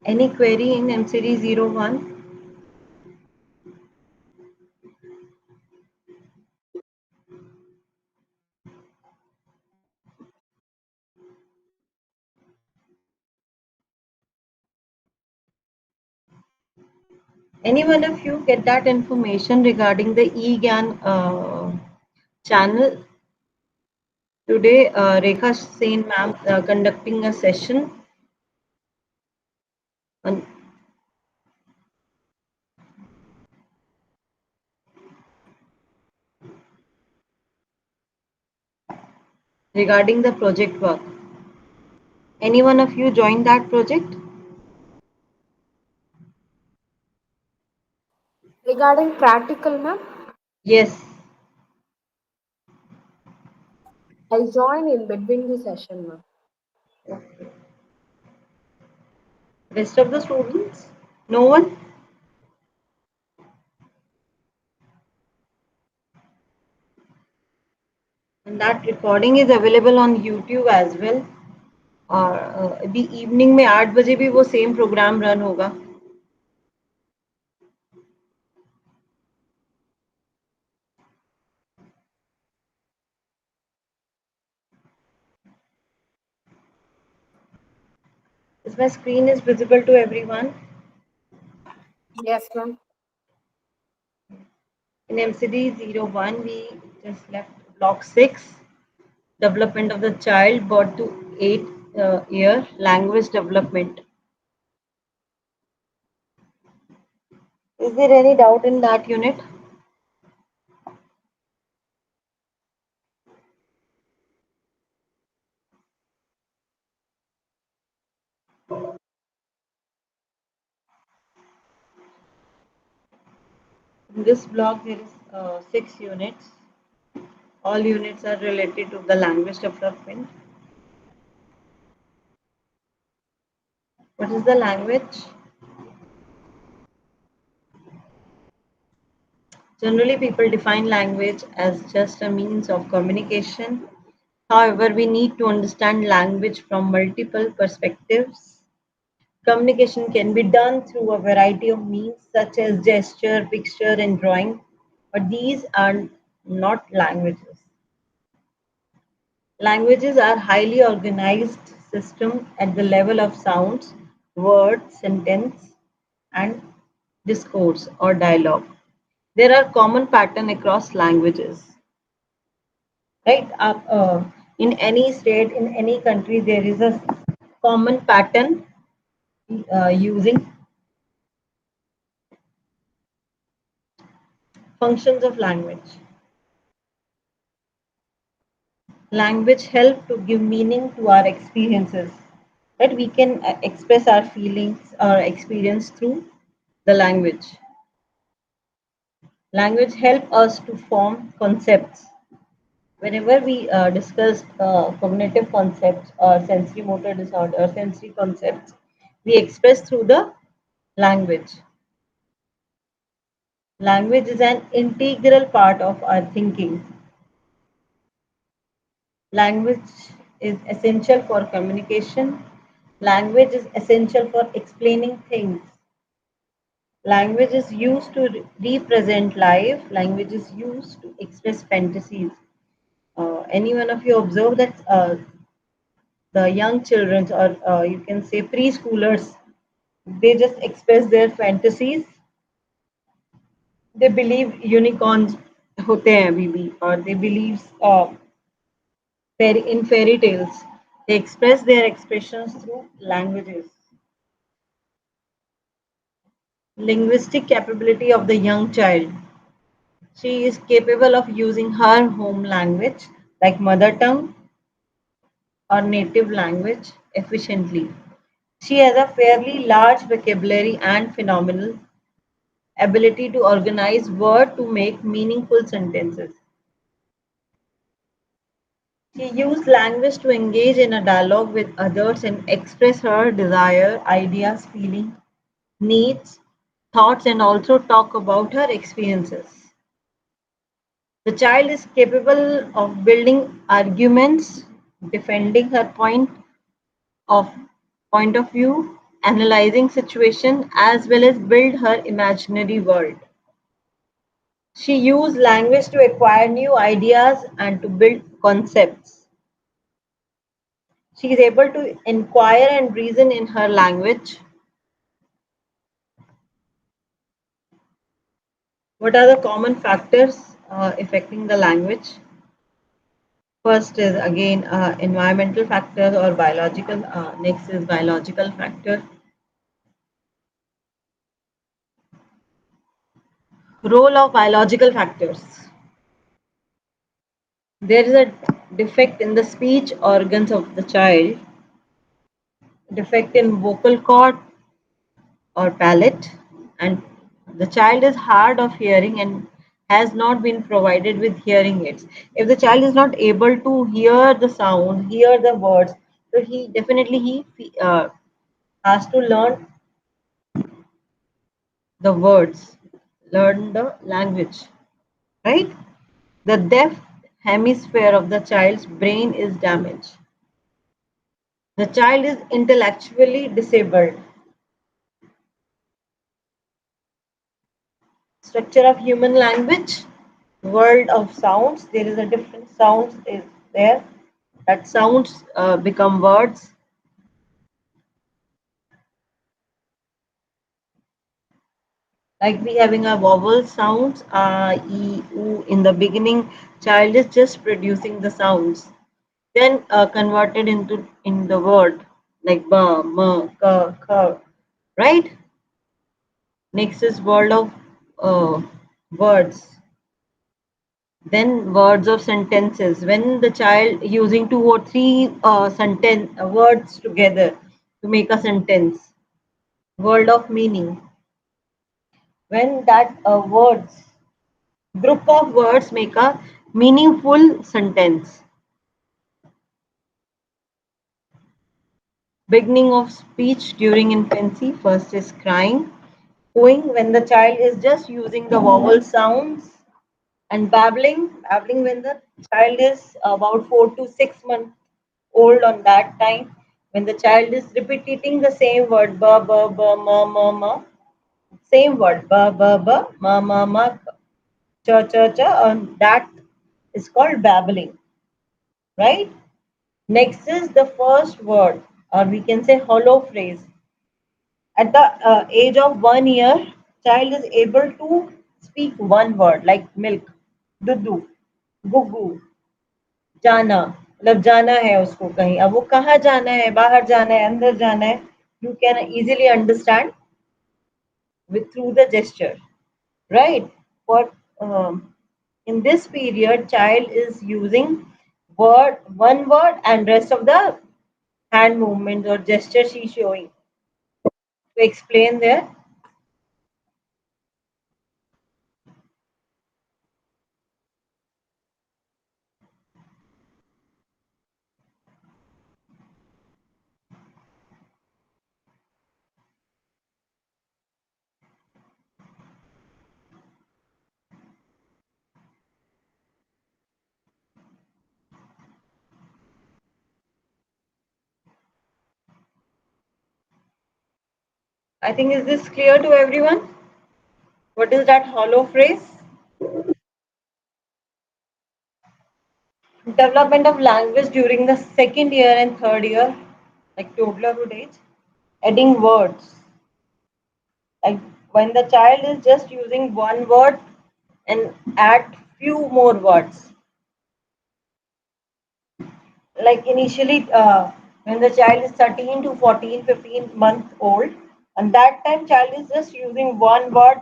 Any query in MCD-01? Any one of you get that information regarding the eGyan channel? Today, Rekha Sen ma'am conducting a session on, regarding the project work. Any one of you joined that project? Regarding practical, ma'am, Yes. I join in between the session, ma'am. Rest of the students? No one? And that recording is available on YouTube as well. और अभी evening में 8 बजे भी वो same program run होगा. Is my screen is visible to everyone? Yes, ma'am. In MCD-01, we just left block 6, development of the child, birth to 8 year, language development. Is there any doubt in that unit? In this block, there is 6 units. All units are related to the language development. What is the language? Generally, people define language as just a means of communication. However, we need to understand language from multiple perspectives. Communication can be done through a variety of means such as gesture, picture, and drawing, but these are not languages. Languages are highly organized systems at the level of sounds, words, sentence, and discourse or dialogue. There are common patterns across languages. Right? In any state, in any country, there is a common pattern using functions of language. Language help to give meaning to our experiences. That we can express our feelings, our experience through the language. Language help us to form concepts. Whenever we discuss cognitive concepts or sensory motor disorder or sensory concepts, we express through the language. Language is an integral part of our thinking. Language is essential for communication. Language is essential for explaining things. Language is used to represent life. Language is used to express fantasies. Any one of you observe that the young children, or you can say preschoolers, they just express their fantasies. They believe unicorns होते हैं अभी भी, or they believe in fairy tales. They express their expressions through languages. Linguistic capability of the young child. She is capable of using her home language, like mother tongue or native language, efficiently. She has a fairly large vocabulary and phenomenal ability to organize words to make meaningful sentences. She used language to engage in a dialogue with others and express her desire, ideas, feelings, needs, thoughts, and also talk about her experiences. The child is capable of building arguments, defending her of point of view, analyzing situation as well as build her imaginary world. She used language to acquire new ideas and to build concepts. She is able to inquire and reason in her language. What are the common factors affecting the language? First is again environmental factors or biological. Next is biological factor. Role of biological factors. There is a defect in the speech organs of the child, defect in vocal cord or palate, and the child is hard of hearing and has not been provided with hearing aids. If the child is not able to hear the sound, hear the words, so he definitely has to learn the words, learn the language, right? The deaf hemisphere of the child's brain is damaged. The child is intellectually disabled. Structure of human language, world of sounds. There is a different sounds is there. That sounds become words. Like we having a vowel sounds, e, u. In the beginning, child is just producing the sounds. Then converted into in the word like ba, ma, ka, kha, right? Next is world of words. Then words of sentences. When the child using two or three sentence words together to make a sentence. World of meaning. When that words group of words make a meaningful sentence. Beginning of speech during infancy. First is crying. Cooing when the child is just using the vowel sounds, and babbling when the child is about 4 to 6 months old. On that time, when the child is repeating the same word ba ba ba ma ma ma, same word ba ba ba ma ma ma cha cha cha, and that is called babbling, right? Next is the first word, or we can say hollow phrase. At the age of 1 year, child is able to speak one word like milk, dudu, gugu, जाना, मतलब जाना है उसको कहीं, अब वो कहाँ जाना है, बाहर जाना है, अंदर जाना है, you can easily understand with through the gesture, right? For in this period child is using one word and rest of the hand movements or gesture she showing to explain there. I think is this clear to everyone? What is that hollow phrase? Development of language during the second year and third year, like toddlerhood age. Adding words. Like when the child is just using one word and add few more words. Like initially, when the child is 13 to 14, 15 months old, and that time child is just using one word.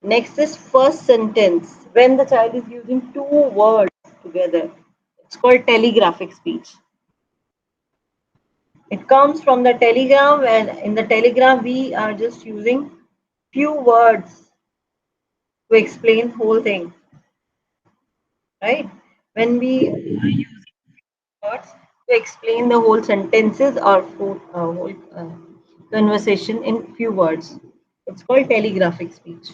Next is first sentence. When the child is using two words together, it's called telegraphic speech. It comes from the telegram, and in the telegram we are just using few words to explain whole thing, right? When we use words to explain the whole sentences or whole conversation in few words, it's called telegraphic speech.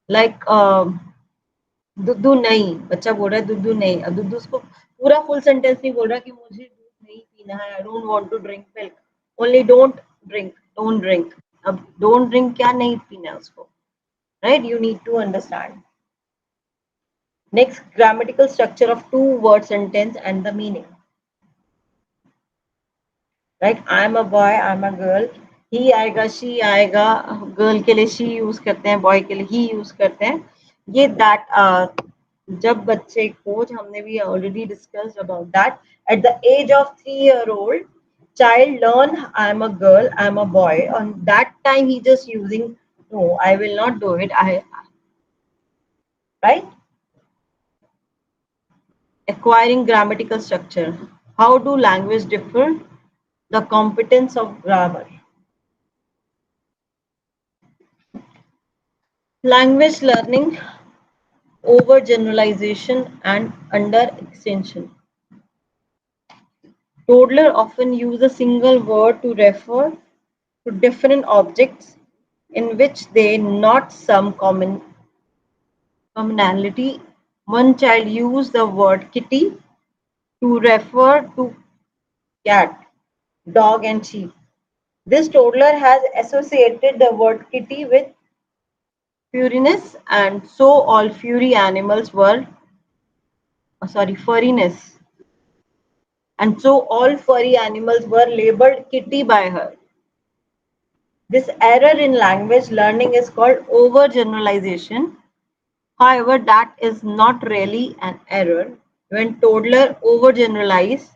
Like दुद्धू नहीं, बच्चा बोल रहा है दुद्धू नहीं, अब दुद्धू उसको पूरा full sentence नहीं बोल रहा कि मुझे दूध नहीं पीना है, I don't want to drink milk, only don't drink. अब डोंट ड्रिंक क्या नहीं पीना है उसको, right? You need to understand. Next, grammatical structure of two-word sentence and the meaning. Right? I am a boy, I am a girl. He आएगा, she आएगा. Girl के लिए she use करते हैं, boy के लिए he use करते हैं. ये जब बच्चे को, हमने भी already discussed about that. At the age of 3-year-old, child learn I am a girl, I am a boy. On that time, he just using no, I will not do it. Right? Acquiring grammatical structure. How do language differ? The competence of grammar. Language learning, overgeneralization and under-extension. Toddlers often use a single word to refer to different objects in which they not some commonality. One child used the word kitty to refer to cat, dog and sheep. This toddler has associated the word kitty with furiness, and so all furry animals were, furriness, and so all furry animals were labeled kitty by her. This error in language learning is called overgeneralization. However, that is not really an error. When toddlers overgeneralize,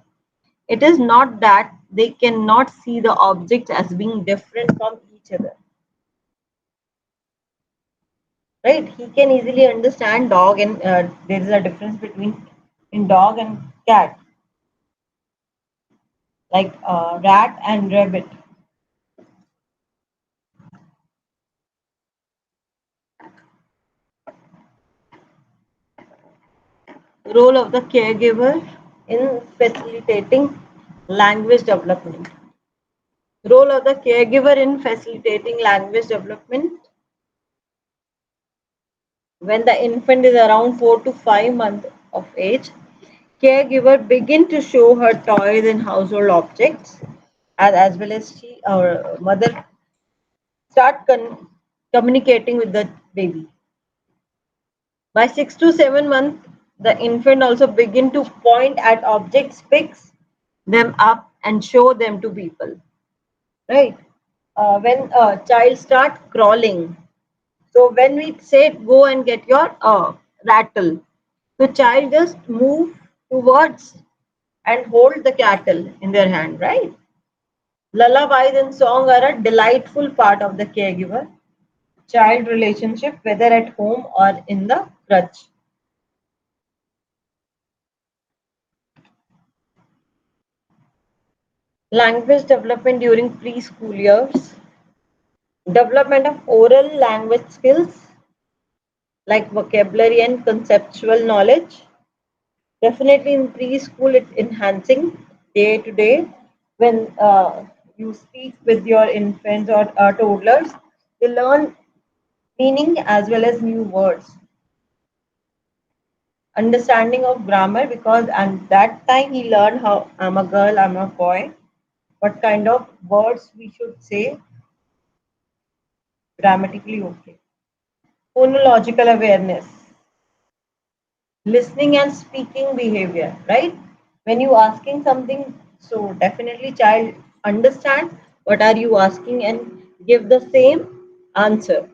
it is not that they cannot see the objects as being different from each other. Right? He can easily understand dog, and there is a difference between in dog and cat, like rat and rabbit. Role of the caregiver in facilitating language development. Role of the caregiver in facilitating language development. When the infant is around 4 to 5 months of age, caregiver begin to show her toys and household objects, as well as she or mother start communicating with the baby. By 6 to 7 months, the infant also begin to point at objects, picks them up and show them to people. Right? When a child start crawling, so when we say go and get your rattle, the child just move towards and hold the cattle in their hand, right? Lullabies and song are a delightful part of the caregiver child relationship, whether at home or in the crutch. Language development during preschool years, development of oral language skills like vocabulary and conceptual knowledge. Definitely in preschool, it's enhancing day to day. When you speak with your infants or toddlers, they learn meaning as well as new words. Understanding of grammar, because at that time he learned how I'm a girl, I'm a boy, what kind of words we should say grammatically okay. Phonological awareness, listening and speaking behavior, right? When you asking something, so definitely child understand what are you asking and give the same answer.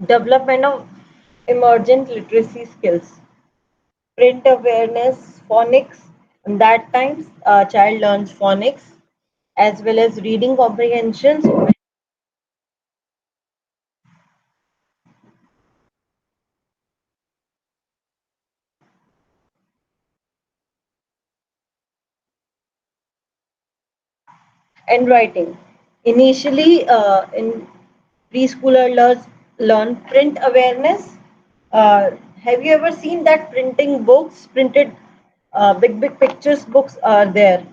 Development of emergent literacy skills, print awareness, phonics. And that times child learns phonics as well as reading comprehensions and writing. Initially, in preschooler learn print awareness. Have you ever seen that printing books, printed big pictures books are there?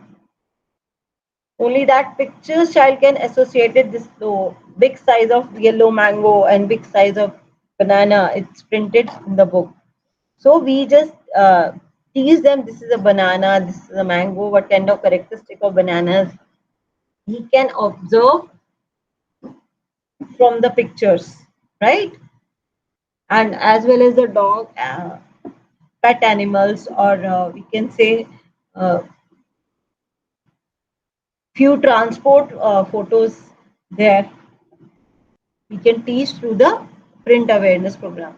Only that pictures child can associate it this though. big size of yellow mango and big size of banana. It's printed in the book. So we just tease them. This is a banana. This is a mango. What kind of characteristic of bananas he can observe from the pictures, right? And as well as the dog, pet animals, or we can say uh, few transport photos there we can teach through the print awareness program.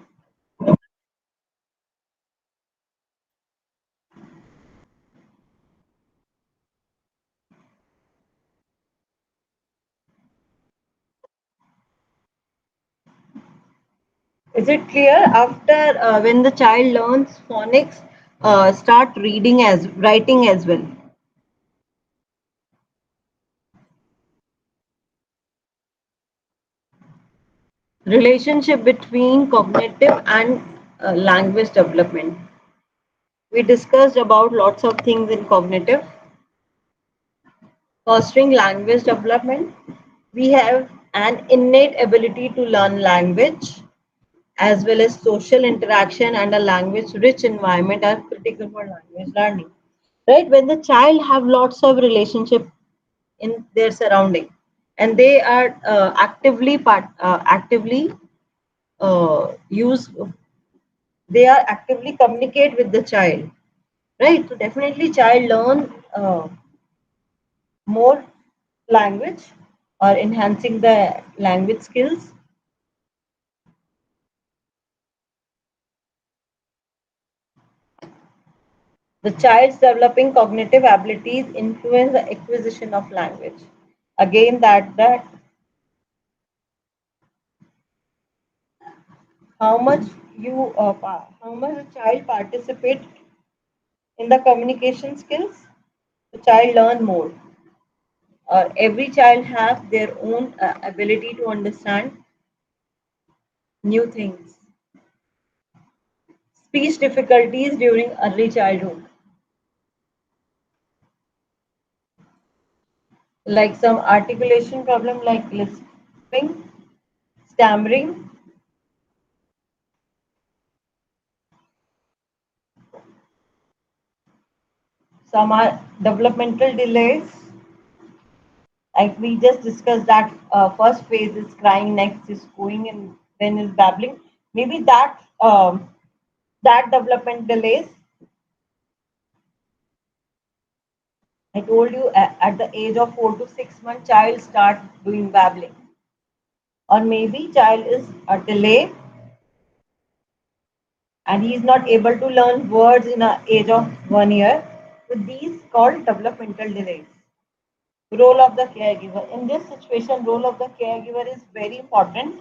Is it clear? After when the child learns phonics, start reading as writing as well. Relationship between cognitive and language development. We discussed about lots of things in cognitive. Fostering language development. We have an innate ability to learn language as well as social interaction and a language rich environment are critical for language learning. Right? When the child have lots of relationship in their surrounding and they are actively use they are actively communicate with the child, right? So definitely child learn more language or enhancing the language skills. The child's developing cognitive abilities influence the acquisition of language. Again, that how much how much a child participate in the communication skills, the child learn more. Every child have their own ability to understand new things. Speech difficulties during early childhood, like some articulation problem like lisping, stammering, some are developmental delays. Like we just discussed that first phase is crying, next is going, and then is babbling. Maybe that development delays. I told you at the age of 4 to 6 months, child start doing babbling, or maybe child is a delay and he is not able to learn words in a age of 1 year. So these called developmental delays. Role of the caregiver in this situation, role of the caregiver is very important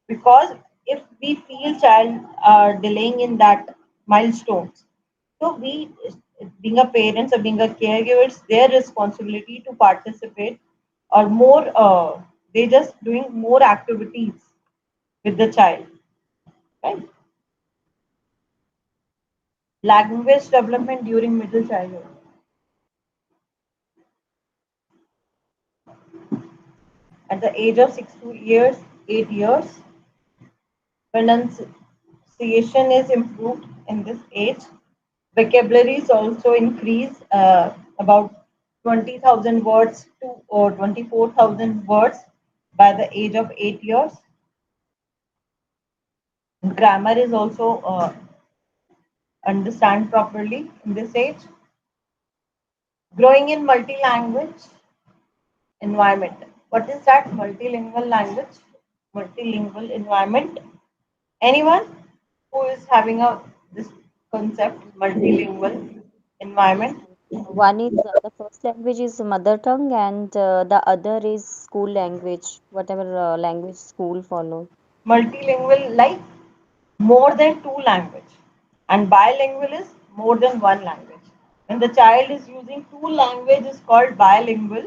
because if we feel child are delaying in that milestones, so we being a parents or being a caregiver, it's their responsibility to participate or more they just doing more activities with the child, right? Language development during middle childhood. At the age of 6 years, 8 years, pronunciation is improved in this age. Vocabulary is also increased about 20,000 words to or 24,000 words by the age of 8 years. Grammar is also understand properly in this age. Growing in multi-language environment. What is that multilingual language? Multilingual environment. Anyone who is having a this concept multilingual environment? One is the first language is mother tongue, and the other is school language, whatever language school follow. Multilingual like more than two language, and bilingual is more than one language. When the child is using two language is called bilingual.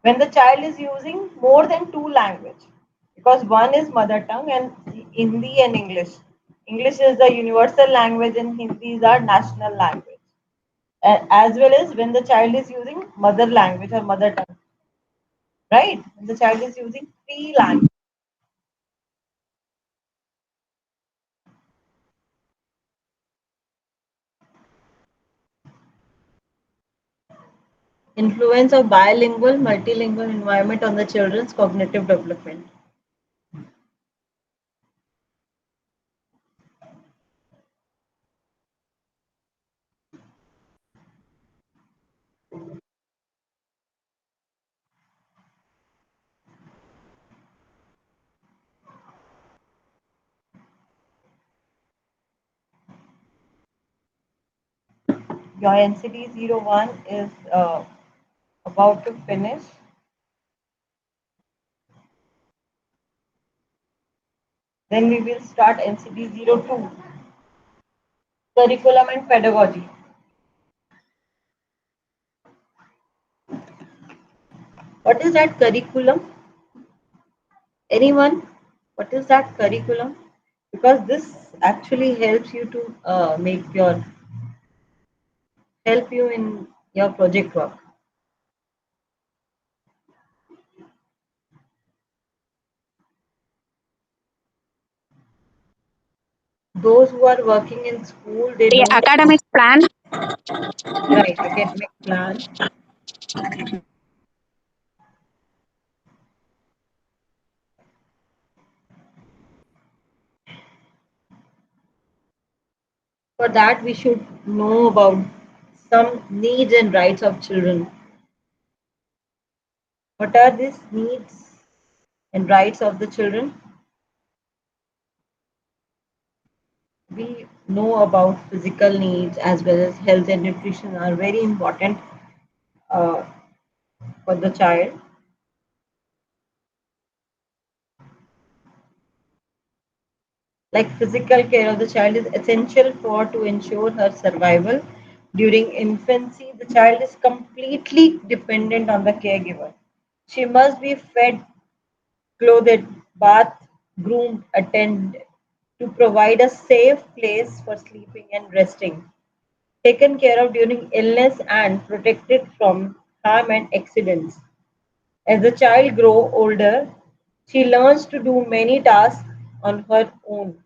When the child is using more than two language, because one is mother tongue and Hindi and English. English is the universal language and Hindi is our national language. As well as when the child is using mother language or mother tongue, right? When the child is using three languages. Influence of bilingual, multilingual environment on the children's cognitive development. Your NCD-01 is about to finish. Then we will start NCD-02, curriculum and pedagogy. What is that curriculum? Anyone? What is that curriculum? Because this actually helps you to help you in your project work. Those who are working in school, they The know. academic plan. Right, academic plan. For that, we should know about some needs and rights of children. What are these needs and rights of the children? We know about physical needs as well as health and nutrition are very important uh, for the child. Like physical care of the child is essential for to ensure her survival. During infancy, the child is completely dependent on the caregiver. She must be fed, clothed, bathed, groomed, attended to provide a safe place for sleeping and resting, taken care of during illness and protected from harm and accidents. As the child grows older, she learns to do many tasks on her own.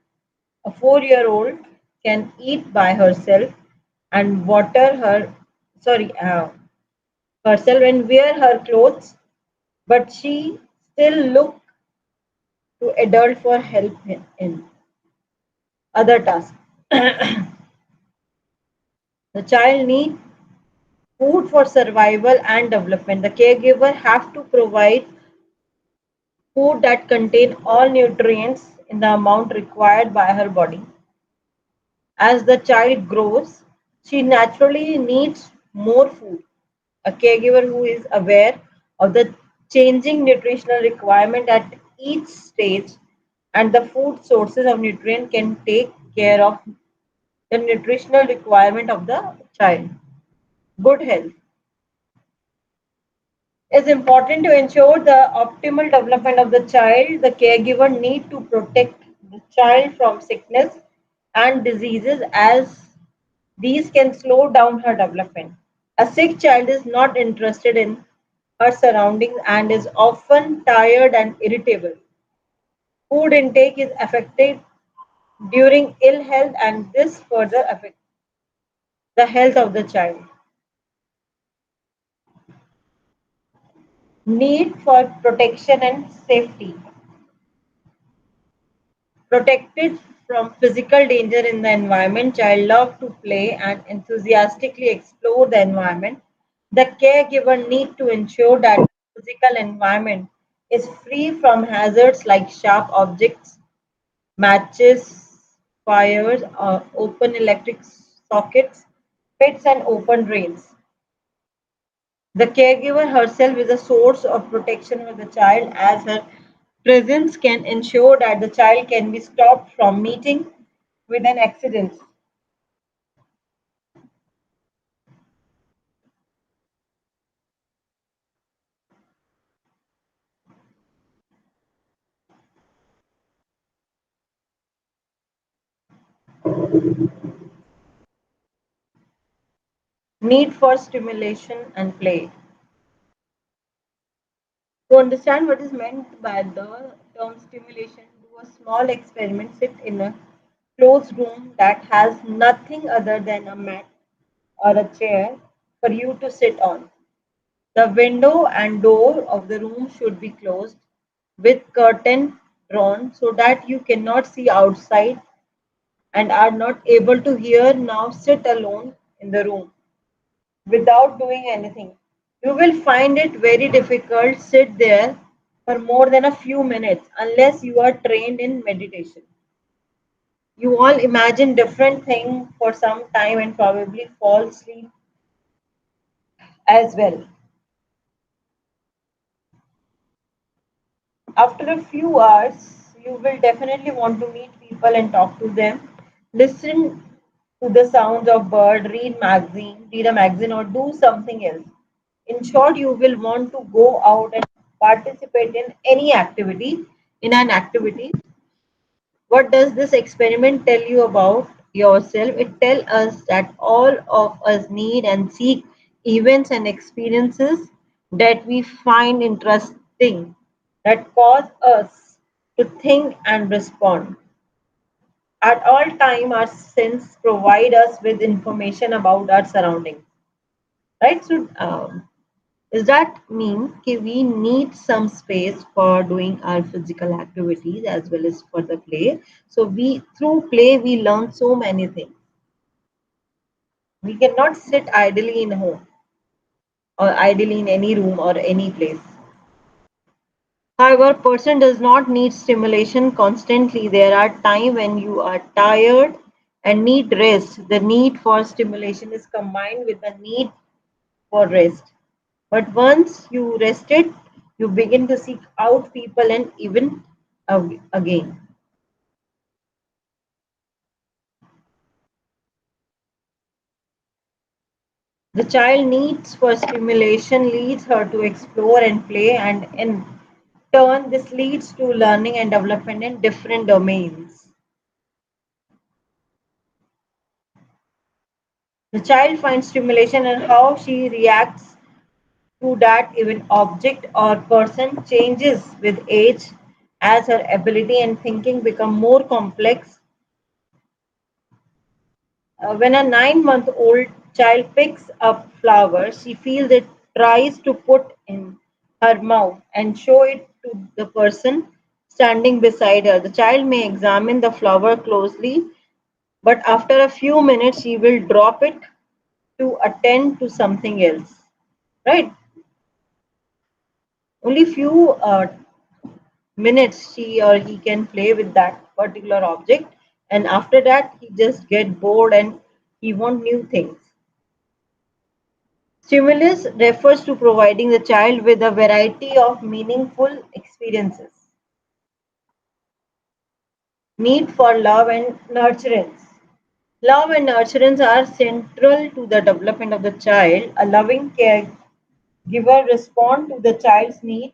A 4-year-old can eat by herself and herself and wear her clothes, but she still look to adult for help in other tasks. The child need food for survival and development. The caregiver have to provide food that contain all nutrients in the amount required by her body. As the child grows, she naturally needs more food. A caregiver who is aware of the changing nutritional requirement at each stage and the food sources of nutrient can take care of the nutritional requirement of the child. Good health is important to ensure the optimal development of the child. The caregiver need to protect the child from sickness and diseases as these can slow down her development. A sick child is not interested in her surroundings and is often tired and irritable. Food intake is affected during ill health and this further affects the health of the child. Need for protection and safety. Protected from physical danger in the environment, child love to play and enthusiastically explore the environment. The caregiver need to ensure that the physical environment is free from hazards like sharp objects, matches, fires, or open electric sockets, pits, and open drains. The caregiver herself is a source of protection for the child as her presence can ensure that the child can be stopped from meeting with an accident. Need for stimulation and play. To understand what is meant by the term stimulation, do a small experiment. Sit in a closed room that has nothing other than a mat or a chair for you to sit on. The window and door of the room should be closed with curtain drawn so that you cannot see outside and are not able to hear. Now sit alone in the room without doing anything. You will find it very difficult sit there for more than a few minutes unless you are trained in meditation. You all imagine different things for some time and probably fall asleep as well. After a few hours, you will definitely want to meet people and talk to them. Listen to the sounds of bird, read a magazine or do something else. In short, you will want to go out and participate in any activity, in an activity. What does this experiment tell you about yourself? It tells us that all of us need and seek events and experiences that we find interesting, that cause us to think and respond. At all time, our senses provide us with information about our surroundings. Right? So, does that mean that we need some space for doing our physical activities as well as for the play? So we through play we learn so many things. We cannot sit idly in home or idly in any room or any place. However, person does not need stimulation constantly. There are times when you are tired and need rest. The need for stimulation is combined with the need for rest. But once you rested, you begin to seek out people and even again. The child needs for stimulation leads her to explore and play, and in turn, this leads to learning and development in different domains. The child finds stimulation and how she reacts to that even object or person changes with age as her ability and thinking become more complex. When a 9 month old child picks up flower, she feels it, tries to put in her mouth and show it to the person standing beside her. The child may examine the flower closely, but after a few minutes, she will drop it to attend to something else. Right? Only few minutes she or he can play with that particular object, and after that, he just get bored and he want new things. Stimulus refers to providing the child with a variety of meaningful experiences. Need for love and nurturance. Love and nurturance are central to the development of the child. A loving caregiver responds to the child's need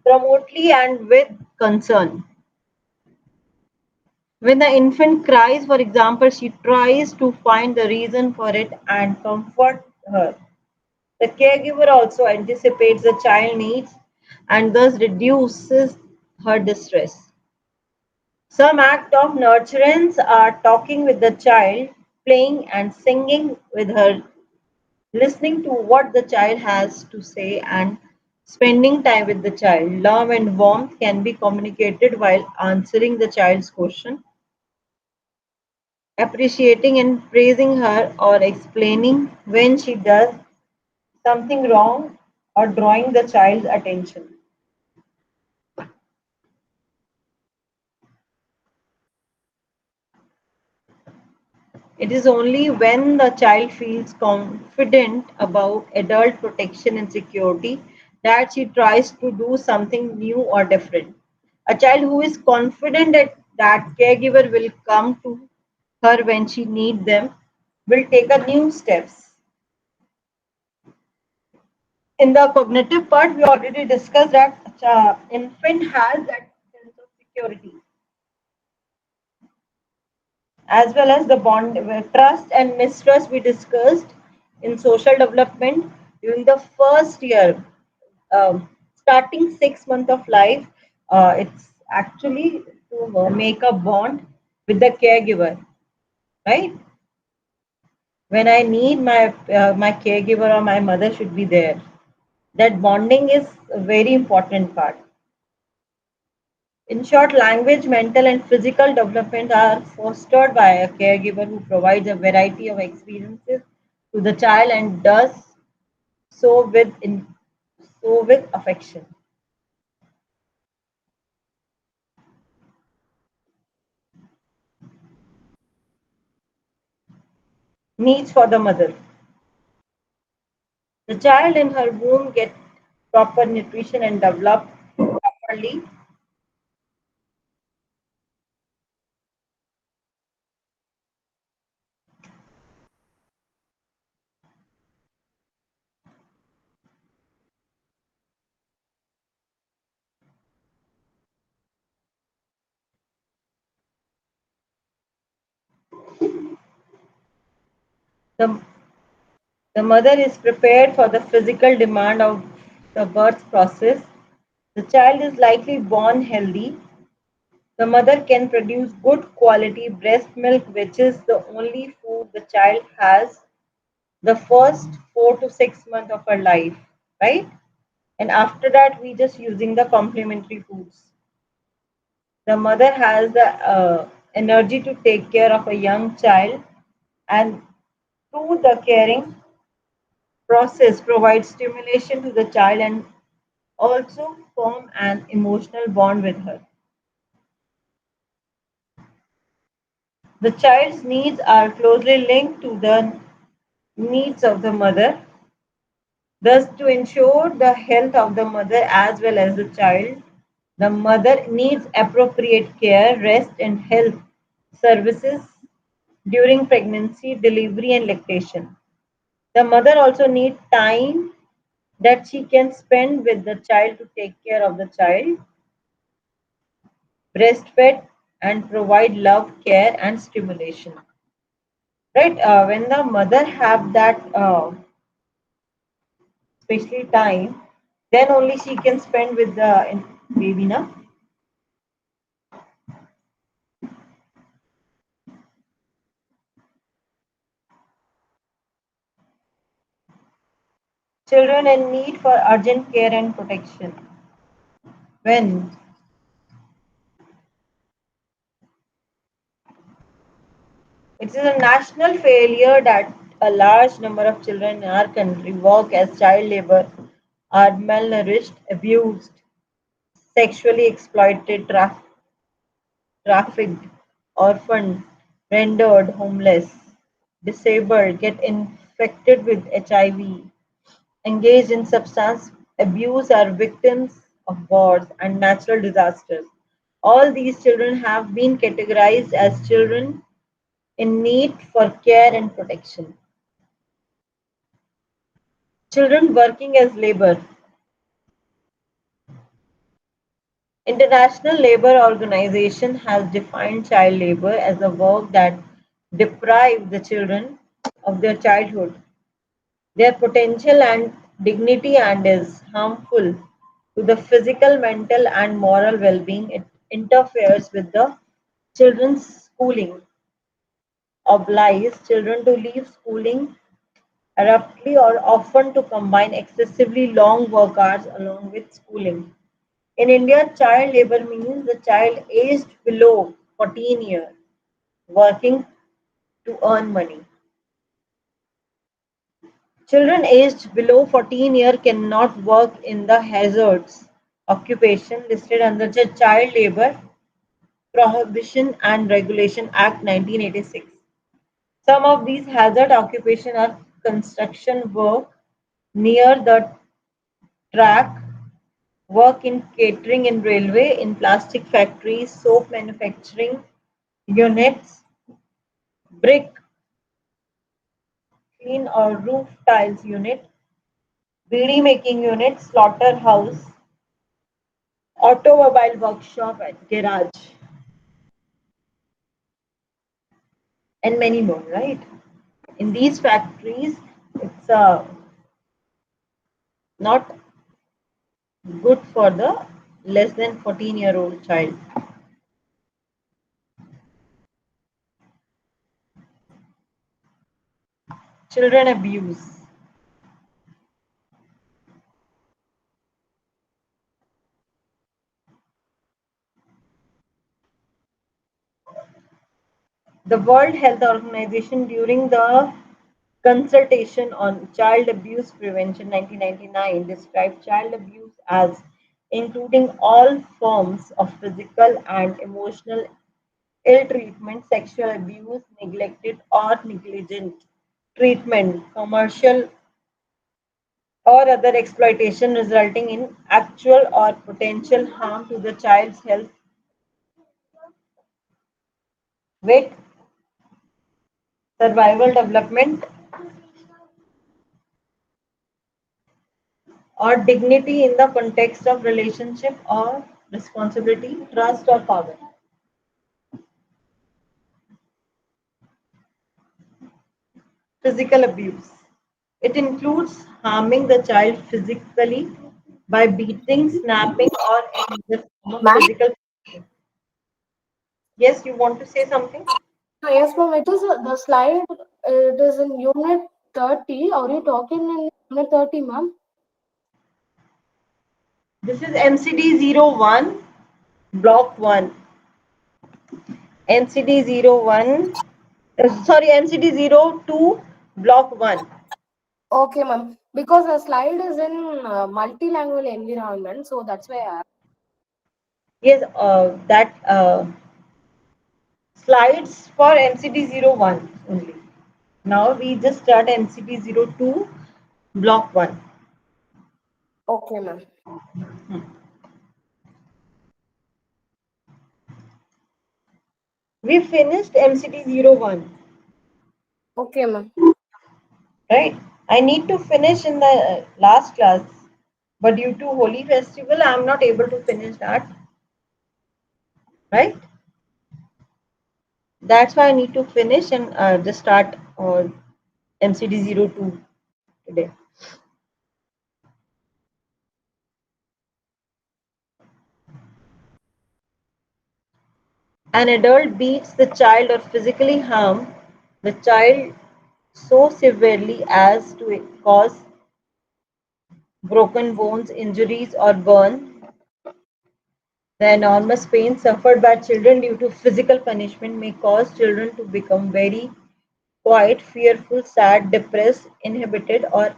promptly and with concern. When the infant cries, for example, she tries to find the reason for it and comfort her. The caregiver also anticipates the child needs and thus reduces her distress. Some act of nurturance are talking with the child, playing and singing with her, listening to what the child has to say, and spending time with the child. Love and warmth can be communicated while answering the child's question, appreciating and praising her, or explaining when she does something wrong or drawing the child's attention. It is only when the child feels confident about adult protection and security that she tries to do something new or different. A child who is confident that caregiver will come to her when she needs them will take a new steps. In the cognitive part, we already discussed that infant has that sense of security as well as the bond trust and mistrust we discussed in social development during the first year, starting 6 months of life. It's actually to make a bond with the caregiver, right? When I need my caregiver or my mother should be there. That bonding is a very important part. In short, language, mental, and physical development are fostered by a caregiver who provides a variety of experiences to the child and does so with affection. Needs for the mother. The child in her womb gets proper nutrition and develop properly. The, the mother is prepared for the physical demand of the birth process. The child is likely born healthy. The mother can produce good quality breast milk, which is the only food the child has the first 4 to 6 months of her life, right? And after that, we just using the complementary foods. The mother has the energy to take care of a young child, and through the caring process provides stimulation to the child and also form an emotional bond with her. The child's needs are closely linked to the needs of the mother. Thus, to ensure the health of the mother as well as the child, the mother needs appropriate care, rest, and health services during pregnancy, delivery, and lactation. The mother also needs time that she can spend with the child to take care of the child, breastfeed, and provide love, care, and stimulation. Right? When the mother have that especially time, then only she can spend with the baby. Na? Children in need for urgent care and protection. When it is a national failure that a large number of children in our country work as child labor, are malnourished, abused, sexually exploited, trafficked, orphaned, rendered homeless, disabled, get infected with HIV, engaged in substance abuse, are victims of wars and natural disasters. All these children have been categorized as children in need for care and protection. Children working as labor. International Labour Organization has defined child labor as a work that deprives the children of their childhood, their potential and dignity, and is harmful to the physical, mental, and moral well-being. It interferes with the children's schooling, obliges children to leave schooling abruptly or often to combine excessively long work hours along with schooling. In India, child labor means the child aged below 14 years working to earn money. Children aged below 14 years cannot work in the hazards occupation listed under the Child Labor Prohibition and Regulation Act 1986. Some of these hazard occupations are construction work near the track, work in catering in railway, in plastic factories, soap manufacturing units, brick, clean or roof tiles unit, beadi making unit, slaughterhouse, automobile workshop and garage, and many more, right? In these factories, it's not good for the less than 14-year-old child. Children abuse. The World Health Organization, during the Consultation on Child Abuse Prevention 1999, described child abuse as including all forms of physical and emotional ill treatment, sexual abuse, neglected or negligent treatment, commercial or other exploitation resulting in actual or potential harm to the child's health, weight, survival, development, or dignity in the context of relationship or responsibility, trust, or power. Physical abuse. It includes harming the child physically by beating, snapping, or any other form of Ma'am? physical. Yes, you want to say something? Yes, ma'am. It is the slide. It is in unit 30. Are you talking in unit 30, ma'am? This is MCD-01, Block 1. MCD-01, sorry, MCD-02, Block 1. Okay, ma'am. Because the slide is in multi-language environment, so that's why I. Yes, that slides for MCD-01 only. Now we just start MCD-02, Block 1. Okay, ma'am. We finished MCD-01, Okay, ma'am. right? I need to finish in the last class, but due to Holy Festival, I am not able to finish that, right? That's why I need to finish and just start MCD-02 today. An adult beats the child or physically harm the child so severely as to cause broken bones, injuries, or burn. The enormous pain suffered by children due to physical punishment may cause children to become very quiet, fearful, sad, depressed, inhibited, or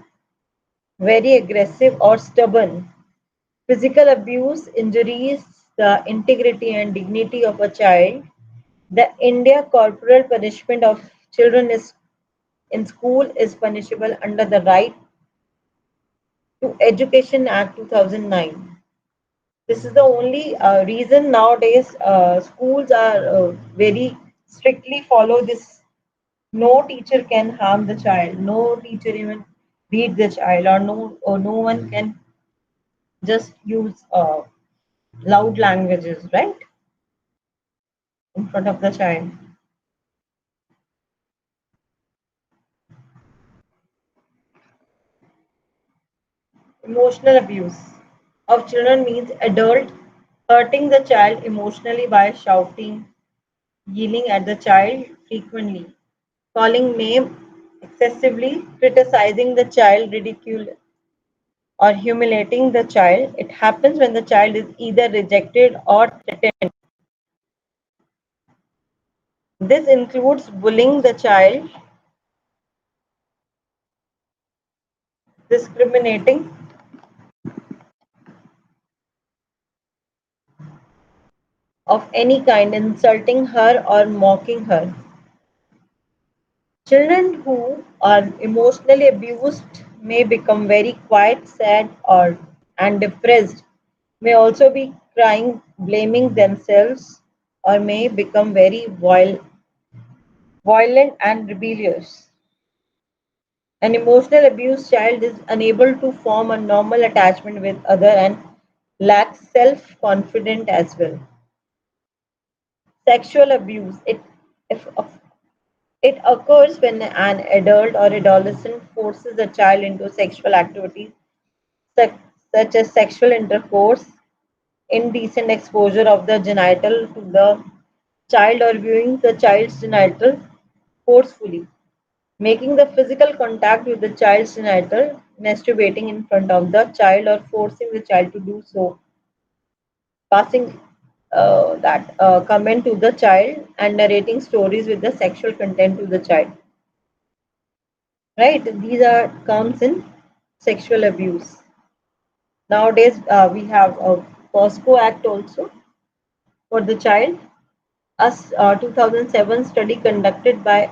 very aggressive or stubborn. Physical abuse injuries the integrity and dignity of a child. The India corporal punishment of children is in school is punishable under the Right to Education Act 2009. This is the only reason nowadays schools are very strictly follow this. No teacher can harm the child. No teacher even beat the child, or no one can just use loud languages, right, in front of the child. Emotional abuse of children means adult hurting the child emotionally by shouting, yelling at the child frequently, calling name excessively, criticizing the child, ridicule or humiliating the child. It happens when the child is either rejected or threatened. This includes bullying the child, discriminating of any kind, insulting her or mocking her. Children who are emotionally abused may become very quiet, sad, or and depressed, may also be crying, blaming themselves, or may become very violent and rebellious. An emotional abused child is unable to form a normal attachment with other and lacks self-confidence as well. Sexual abuse. If, it occurs when an adult or adolescent forces a child into sexual activities such, such as sexual intercourse, indecent exposure of the genital to the child, or viewing the child's genital forcefully. making the physical contact with the child's genital, masturbating in front of the child, or forcing the child to do so, passing that comment to the child, and narrating stories with the sexual content to the child. Right? These are comes in sexual abuse. Nowadays, we have a POSCO Act also for the child. A 2007 study conducted by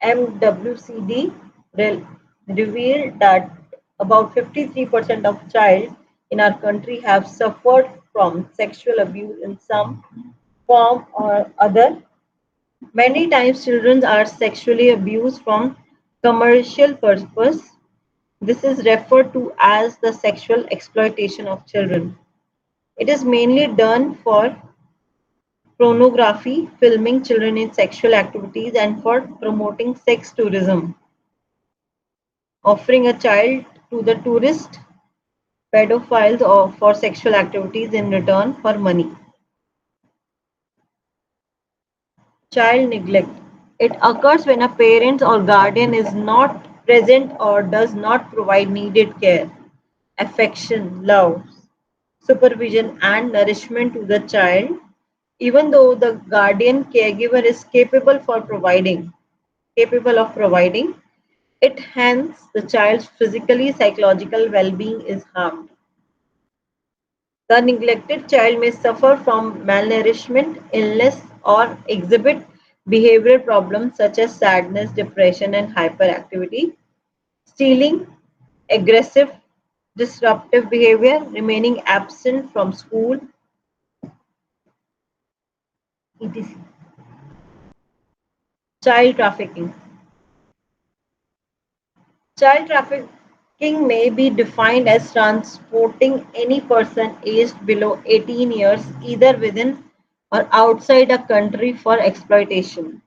MWCD revealed that about 53% of child in our country have suffered from sexual abuse in some form or other. Many times children are sexually abused from commercial purpose. This is referred to as the sexual exploitation of children. It is mainly done for pornography, filming children in sexual activities, and for promoting sex tourism, offering a child to the tourist pedophiles or for sexual activities in return for money. Child neglect. It occurs when a parent or guardian is not present or does not provide needed care, affection, love, supervision, and nourishment to the child, even though the guardian caregiver is capable of providing it, hence the child's physically psychological well-being is harmed. The neglected child may suffer from malnourishment, illness, or exhibit behavioral problems such as sadness, depression, and hyperactivity, stealing, aggressive, disruptive behavior, remaining absent from school, etc. Child trafficking. Child trafficking may be defined as transporting any person aged below 18 years either within or outside a country for exploitation.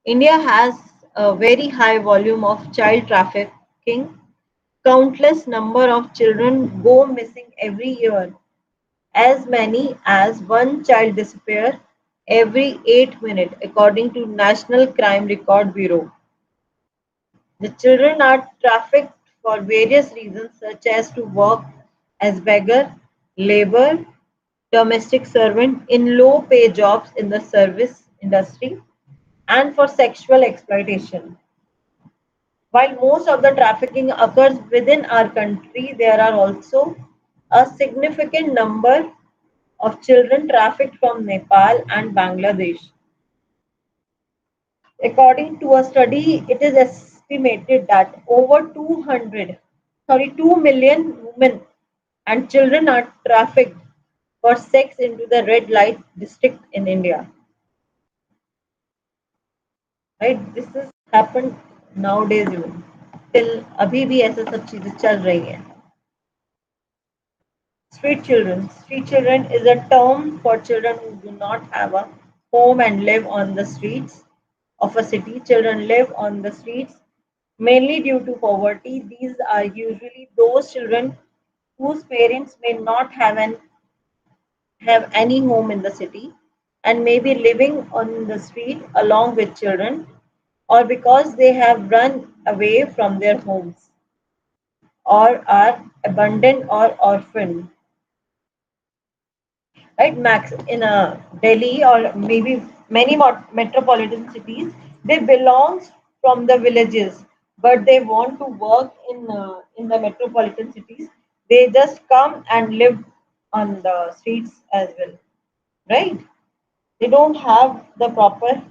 India has a very high volume of child trafficking. Countless number of children go missing every year. As many as one child disappears every 8 minutes, according to National Crime Record Bureau. The children are trafficked for various reasons, such as to work as beggar, labor, domestic servant in low pay jobs in the service industry, and for sexual exploitation. While most of the trafficking occurs within our country, there are also a significant number of children trafficked from Nepal and Bangladesh. According to a study, it is estimated that over 2 million women and children are trafficked for sex into the red light district in India. Right? This is happened nowadays even. Till अभी भी ऐसा सब चीजें चल रही हैं. Street children. Street children is a term for children who do not have a home and live on the streets of a city. Children live on the streets mainly due to poverty. These are usually those children whose parents may not have any home in the city and may be living on the street along with children, or because they have run away from their homes or are abandoned or orphaned. Right, Max? In Delhi or maybe many metropolitan cities, they belong from the villages, but they want to work in the metropolitan cities. They just come and live on the streets as well, right? They don't have the proper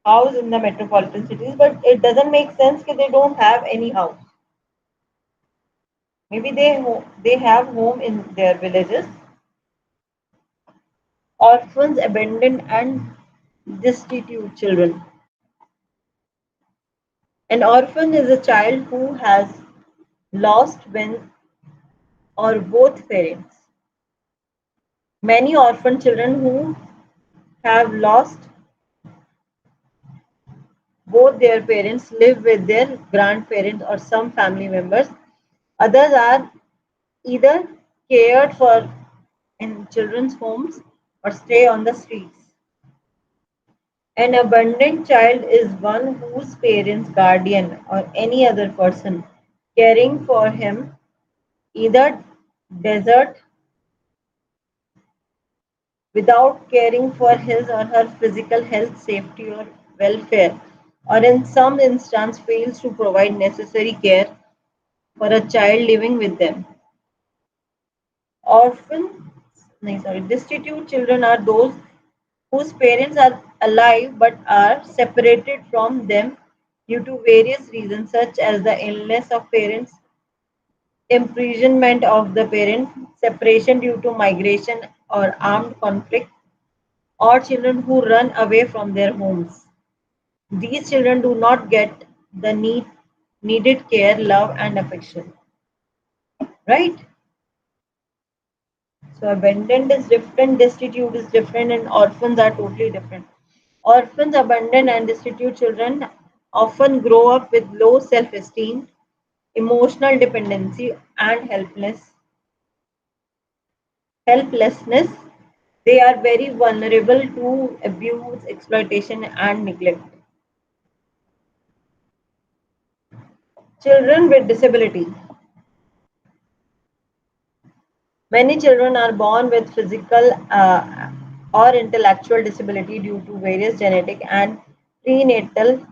house in the metropolitan cities, but it doesn't make sense that they don't have any house. Maybe they have home in their villages. Orphans, abandoned, and destitute children. An orphan is a child who has lost one or both parents. Many orphan children who have lost both their parents live with their grandparents or some family members. Others are either cared for in children's homes or stay on the streets. An abandoned child is one whose parents, guardian, or any other person caring for him either desert without caring for his or her physical health, safety, or welfare, or in some instance fails to provide necessary care for a child living with them. Destitute children are those whose parents are alive but are separated from them due to various reasons, such as the illness of parents, imprisonment of the parent, separation due to migration or armed conflict, or children who run away from their homes. These children do not get the needed care, love, and affection. Right? So abandoned is different, destitute is different, and orphans are totally different. Orphans, abandoned, and destitute children often grow up with low self-esteem, emotional dependency, and helplessness. They are very vulnerable to abuse, exploitation, and neglect. Children with disability. Many children are born with physical or intellectual disability due to various genetic and prenatal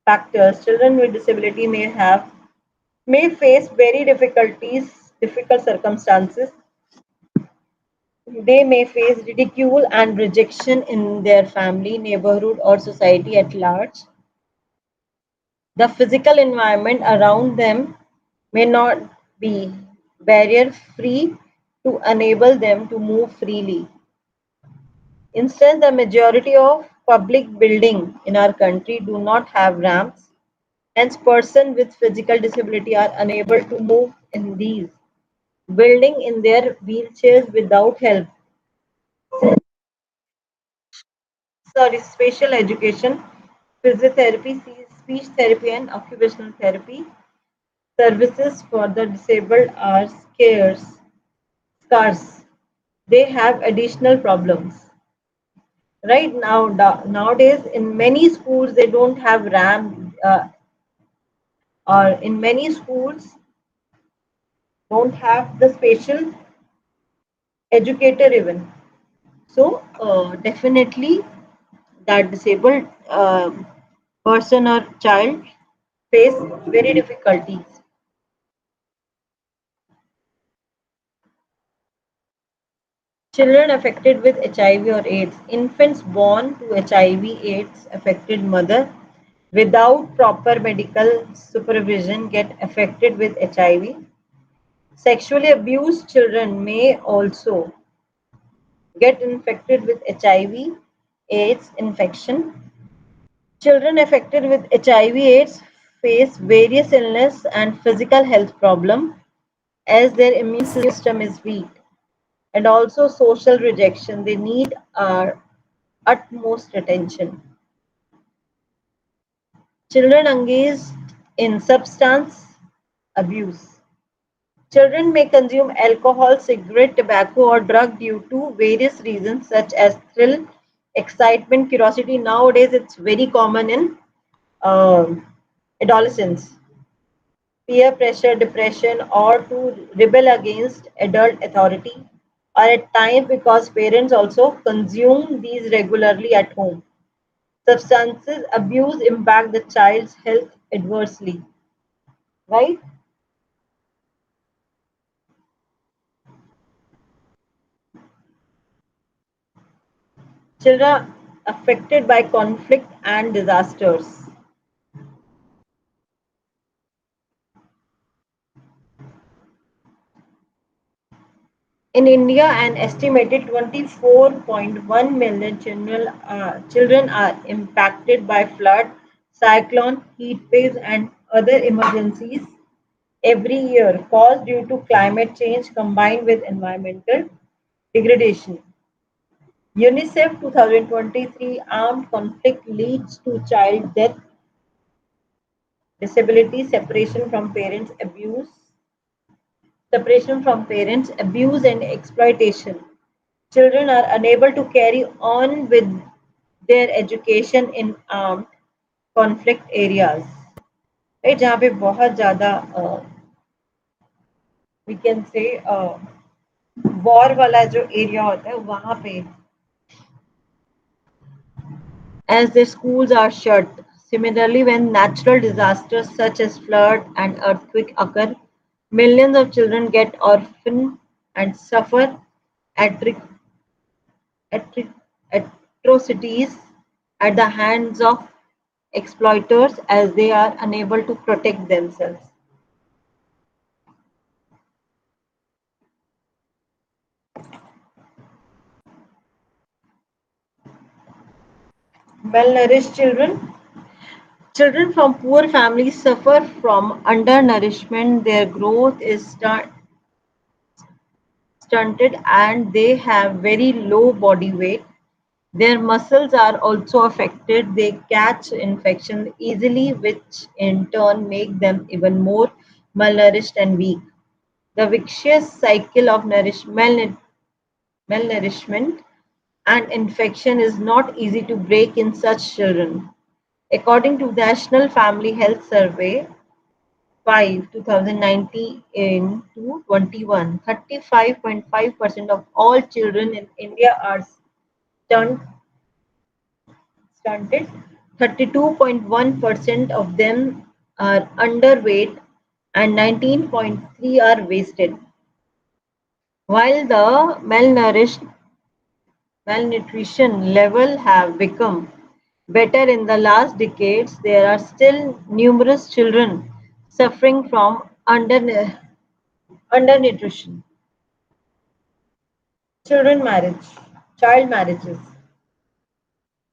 factors. Children with disability may face very difficult circumstances. They may face ridicule and rejection in their family, neighborhood, or society at large. The physical environment around them may not be barrier free to enable them to move freely. Instead, the majority of public buildings in our country do not have ramps. Hence, persons with physical disability are unable to move in these buildings in their wheelchairs without help. Spatial education, physiotherapy, speech therapy, and occupational therapy services for the disabled are scarce. They have additional problems. Right now, nowadays, in many schools, they don't have RAM, or in many schools, don't have the spatial educator even. So, definitely, that disabled person or child face very difficulties. Children affected with HIV or AIDS. Infants born to HIV/AIDS affected mother without proper medical supervision get affected with HIV. Sexually abused children may also get infected with HIV/AIDS infection. Children affected with HIV/AIDS face various illness and physical health problems as their immune system is weak, and also social rejection. They need our utmost attention. Children engaged in substance abuse. Children may consume alcohol, cigarette, tobacco, or drug due to various reasons such as thrill, excitement, curiosity. Nowadays, it's very common in um adolescence. Peer pressure, depression, or to rebel against adult authority, or at times because parents also consume these regularly at home. Substances abuse impact the child's health adversely, right? Children affected by conflict and disasters. In India, an estimated 24.1 million children are impacted by flood, cyclone, heat waves, and other emergencies every year caused due to climate change combined with environmental degradation. UNICEF 2023 armed conflict leads to child death, disability, separation from parents, abuse and exploitation. Children are unable to carry on with their education in armed conflict areas, right? जहाँ पे बहुत ज़्यादा we can say war वाला जो area होता है वहाँ पे as their schools are shut. Similarly, when natural disasters such as flood and earthquake occur, millions of children get orphaned and suffer atri- atri- atrocities at the hands of exploiters as they are unable to protect themselves. Malnourished children. Children from poor families suffer from undernourishment. Their growth is stunted and they have very low body weight. Their muscles are also affected. They catch infections easily, which in turn make them even more malnourished and weak. The vicious cycle of malnourishment and infection is not easy to break in such children. According to National Family Health Survey 5 2019 to 21, 35.5% of all children in India are stunt, stunted, 32.1% of them are underweight, and 19.3 are wasted. While the malnutrition level have become better in the last decades, there are still numerous children suffering from undernutrition. Children marriage, child marriages.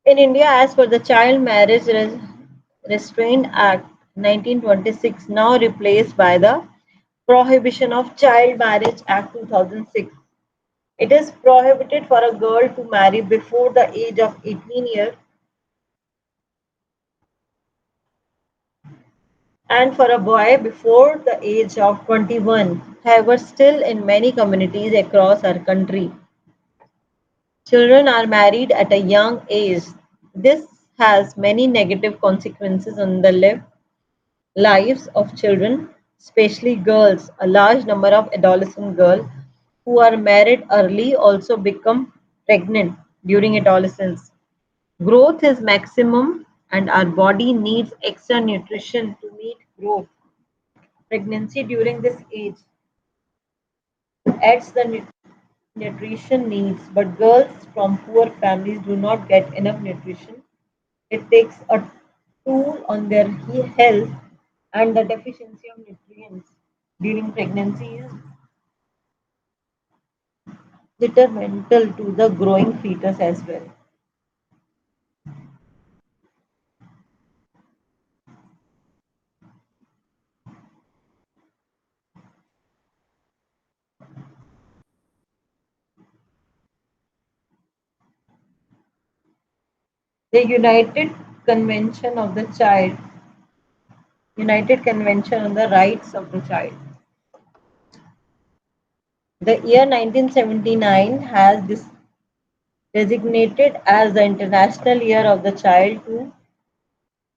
In India, as per the Child Marriage Restraint Act 1926, now replaced by the Prohibition of Child Marriage Act 2006, it is prohibited for a girl to marry before the age of 18 years and for a boy before the age of 21. However, still in many communities across our country, children are married at a young age. This has many negative consequences on the lives of children, especially girls. A large number of adolescent girls who are married early also become pregnant during adolescence. Growth is maximum and our body needs extra nutrition to meet growth. Pregnancy during this age adds the nutrition needs, but girls from poor families do not get enough nutrition. It takes a toll on their health, and the deficiency of nutrients during pregnancy is detrimental to the growing fetus as well. The Convention of the Child, United Convention on the Rights of the Child. The year 1979 has designated as the International Year of the Child to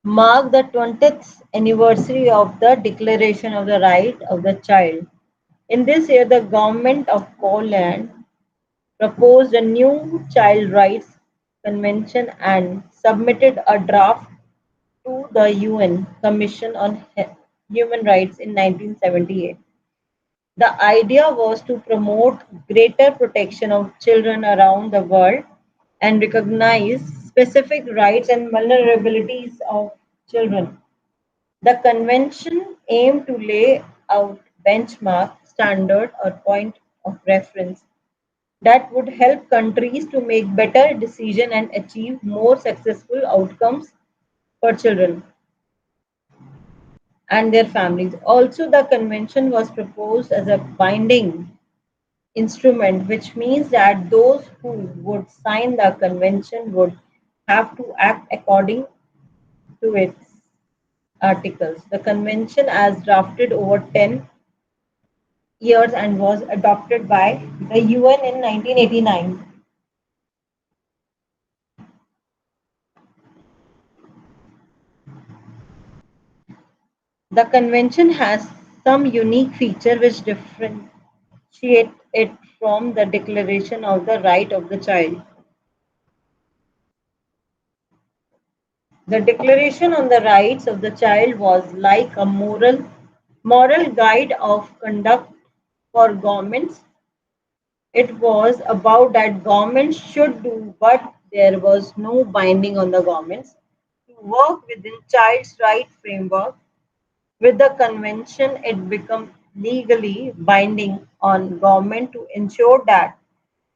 mark the 20th anniversary of the Declaration of the Right of the Child. In this year, the government of Poland proposed a new Child Rights Convention and submitted a draft to the UN Commission on Human Rights in 1978. The idea was to promote greater protection of children around the world and recognize specific rights and vulnerabilities of children. The convention aimed to lay out benchmark, standard, or point of reference that would help countries to make better decisions and achieve more successful outcomes for children and their families. Also, the convention was proposed as a binding instrument, which means that those who would sign the convention would have to act according to its articles. The convention, as drafted over 10 years and was adopted by the UN in 1989. The convention has some unique feature which differentiate it from the Declaration of the Right of the Child. The Declaration on the Rights of the Child was like a moral guide of conduct for governments. It was about that governments should do, but there was no binding on the governments to work within child's right framework. With the convention, it became legally binding on government to ensure that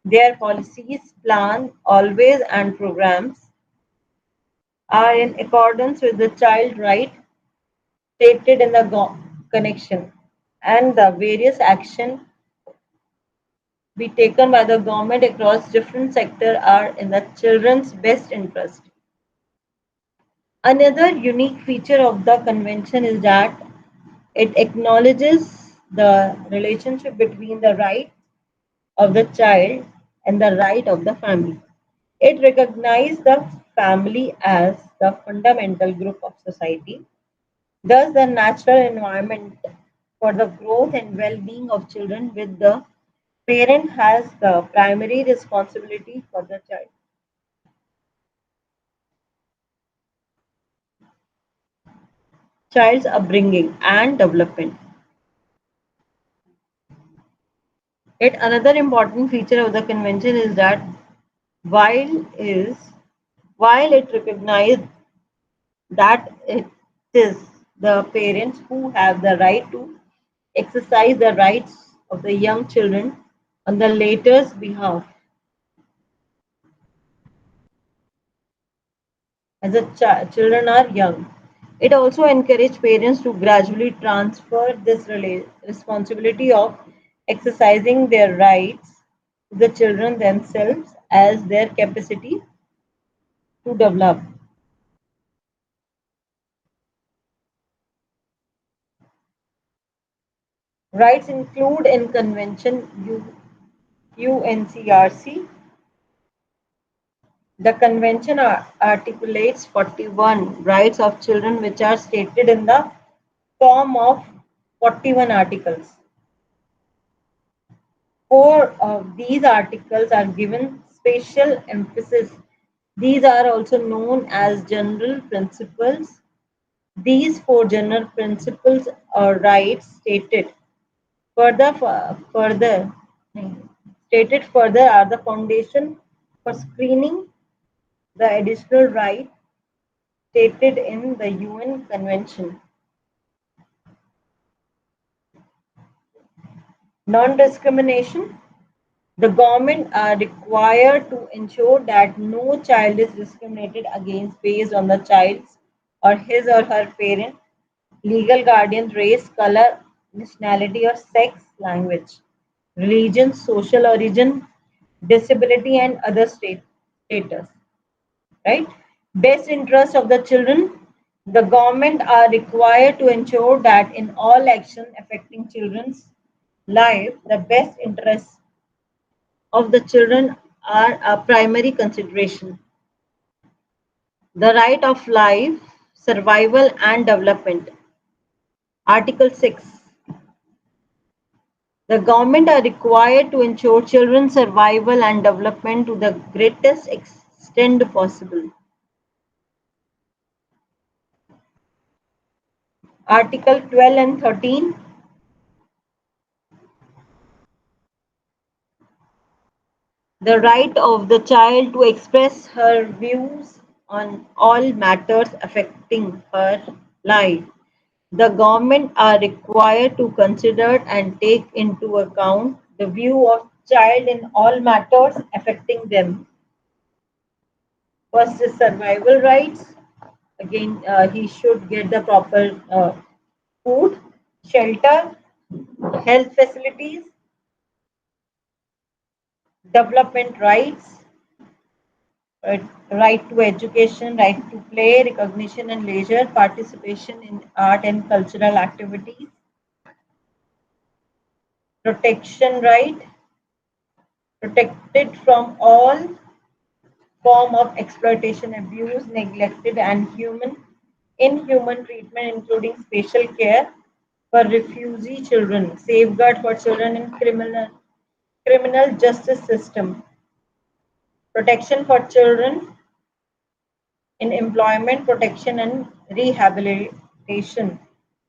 their policies, plans, always and programs are in accordance with the child right stated in the connection, and the various action be taken by the government across different sectors are in the children's best interest. Another unique feature of the convention is that it acknowledges the relationship between the right of the child and the right of the family. It recognizes the family as the fundamental group of society, thus the natural environment for the growth and well-being of children, with the parent has the primary responsibility for the child's upbringing and development. Yet another important feature of the convention is that while is while it recognizes that it is the parents who have the right to exercise the rights of the young children on the latter's behalf, as the children are young. It also encourages parents to gradually transfer this responsibility of exercising their rights to the children themselves as their capacity to develop. Rights include in Convention UNCRC. The Convention articulates 41 rights of children which are stated in the form of 41 articles. Four of these articles are given special emphasis. These are also known as general principles. These four general principles or rights further, further stated further are the foundation for screening the additional right stated in the UN Convention. Non-discrimination. The government are required to ensure that no child is discriminated against based on the child's or his or her parent, legal guardian, race, color, nationality or sex, language, religion, social origin, disability and other status. Right? Best interest of the children. The government are required to ensure that in all action affecting children's life, the best interests of the children are a primary consideration. The right of life, survival and development. Article 6. The government are required to ensure children's survival and development to the greatest extent possible. Article 12 and 13. The right of the child to express her views on all matters affecting her life. The government are required to consider and take into account the view of child in all matters affecting them. First is survival rights. Again, he should get the proper food, shelter, health facilities, development rights, right to education, right to play, recognition and leisure, participation in art and cultural activities, protection right, protected from all form of exploitation, abuse, neglected and human inhuman treatment, including special care for refugee children, safeguard for children in criminal justice system, protection for children in employment, protection and rehabilitation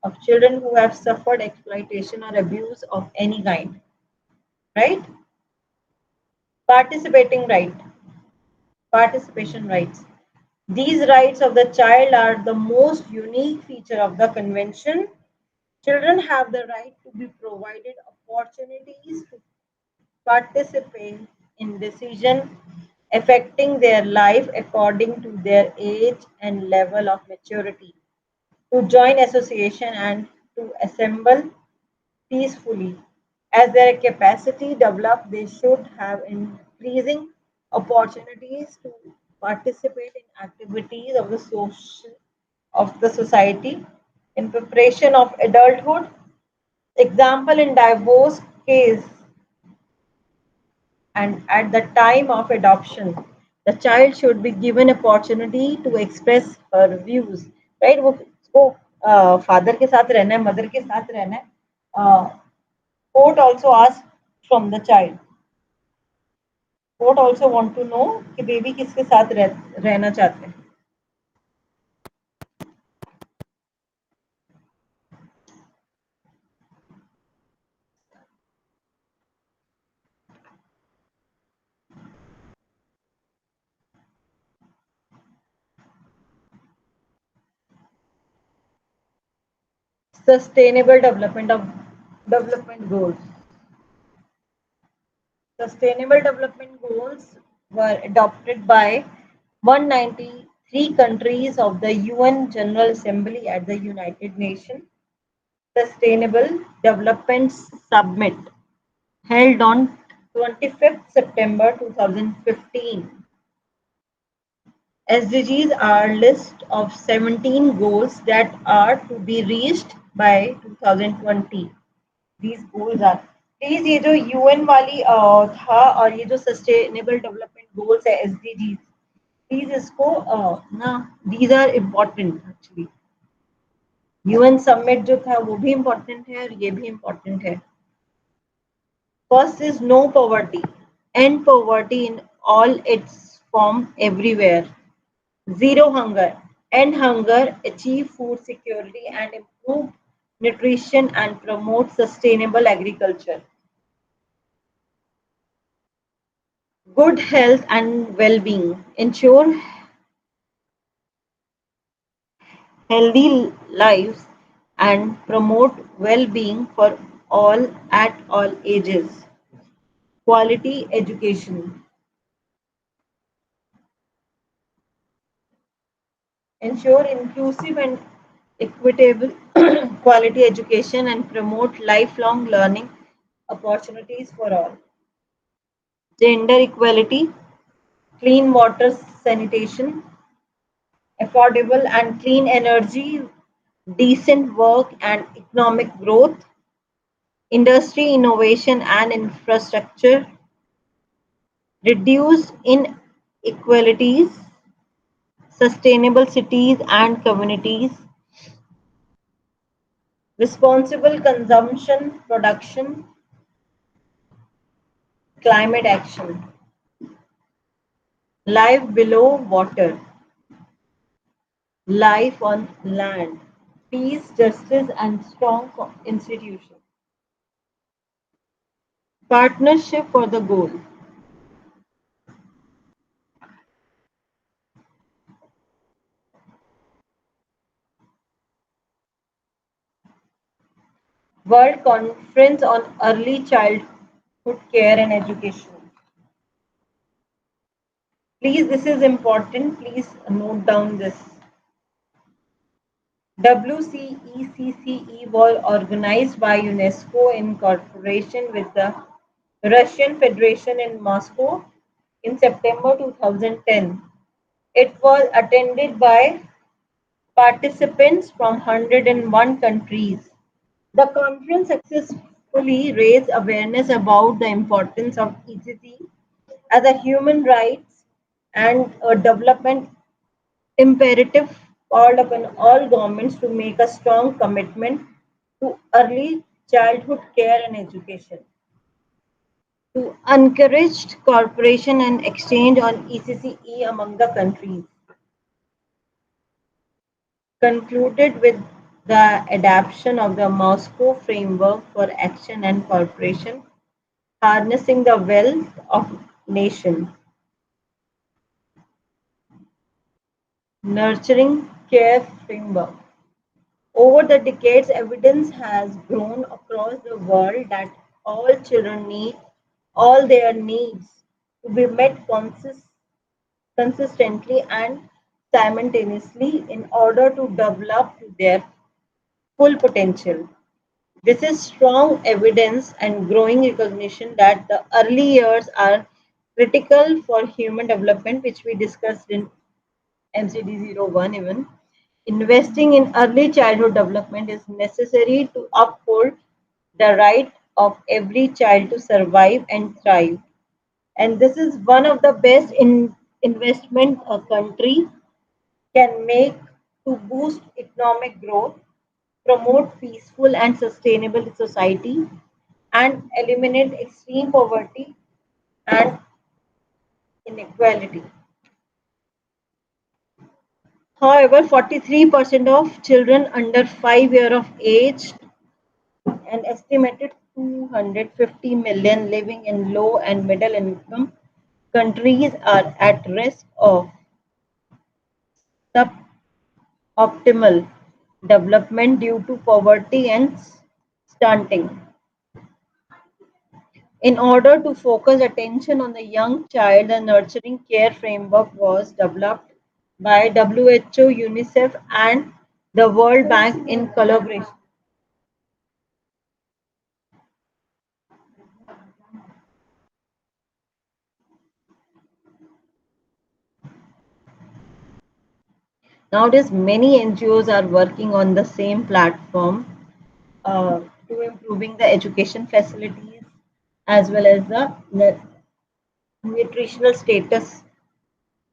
of children who have suffered exploitation or abuse of any kind. Right? Participating right, participation rights. These rights of the child are the most unique feature of the convention. Children have the right to be provided opportunities to participate in decisions affecting their life according to their age and level of maturity, to join association and to assemble peacefully. As their capacity develops, they should have increasing opportunities to participate in activities of the society in preparation of adulthood. Example in divorce case and at the time of adoption, the child should be given opportunity to express her views. Right? वो उसको father के साथ रहना है, mother के साथ रहना है. Court also asks from the child. Court also want to know कि बेबी किसके साथ रहना चाहते हैं. Sustainable development goals. Sustainable development goals were adopted by 193 countries of the UN General Assembly at the United Nations Sustainable Development Summit held on 25th September 2015. SDGs are a list of 17 goals that are to be reached by 2020. These goals are please ये जो UN वाली था और ये जो sustainable development goals है SDGs please इसको ना these are important actually UN summit जो था वो भी इम्पोर्टेंट है और ये भी इम्पोर्टेंट है first is no poverty and poverty in all its form everywhere zero hunger end hunger achieve food security and improve nutrition and promote sustainable agriculture good health and well-being ensure healthy lives and promote well-being for all at all ages quality education ensure inclusive and equitable quality education and promote lifelong learning opportunities for all gender equality clean water sanitation affordable and clean energy decent work and economic growth industry innovation and infrastructure reduce inequalities sustainable cities and communities responsible consumption production climate action life below water life on land peace justice and strong institutions partnership for the goal World Conference on Early Childhood Care and Education. Please, this is important. Please note down this. WCECCE was organized by UNESCO in cooperation with the Russian Federation in Moscow in September 2010. It was attended by participants from 101 countries. The conference successfully raised awareness about the importance of ECC as a human rights and a development imperative called upon all governments to make a strong commitment to early childhood care and education, to encourage cooperation and exchange on ECCE among the countries, concluded with the adoption of the Moscow Framework for Action and Cooperation, harnessing the wealth of nations, nurturing care framework. Over the decades, evidence has grown across the world that all children need all their needs to be met consistently and simultaneously in order to develop to their full potential. This is strong evidence and growing recognition that the early years are critical for human development, which we discussed in MCD-01 even. Investing in early childhood development is necessary to uphold the right of every child to survive and thrive. And this is one of the best investment a country can make to boost economic growth, promote peaceful and sustainable society, and eliminate extreme poverty and inequality. However, 43% of children under 5 years of age, an estimated 250 million living in low and middle income countries, are at risk of suboptimal development due to poverty and stunting. In order to focus attention on the young child, a nurturing care framework was developed by WHO, UNICEF, and the World Bank in collaboration. Nowadays, many NGOs are working on the same platform to improving the education facilities as well as the nutritional status.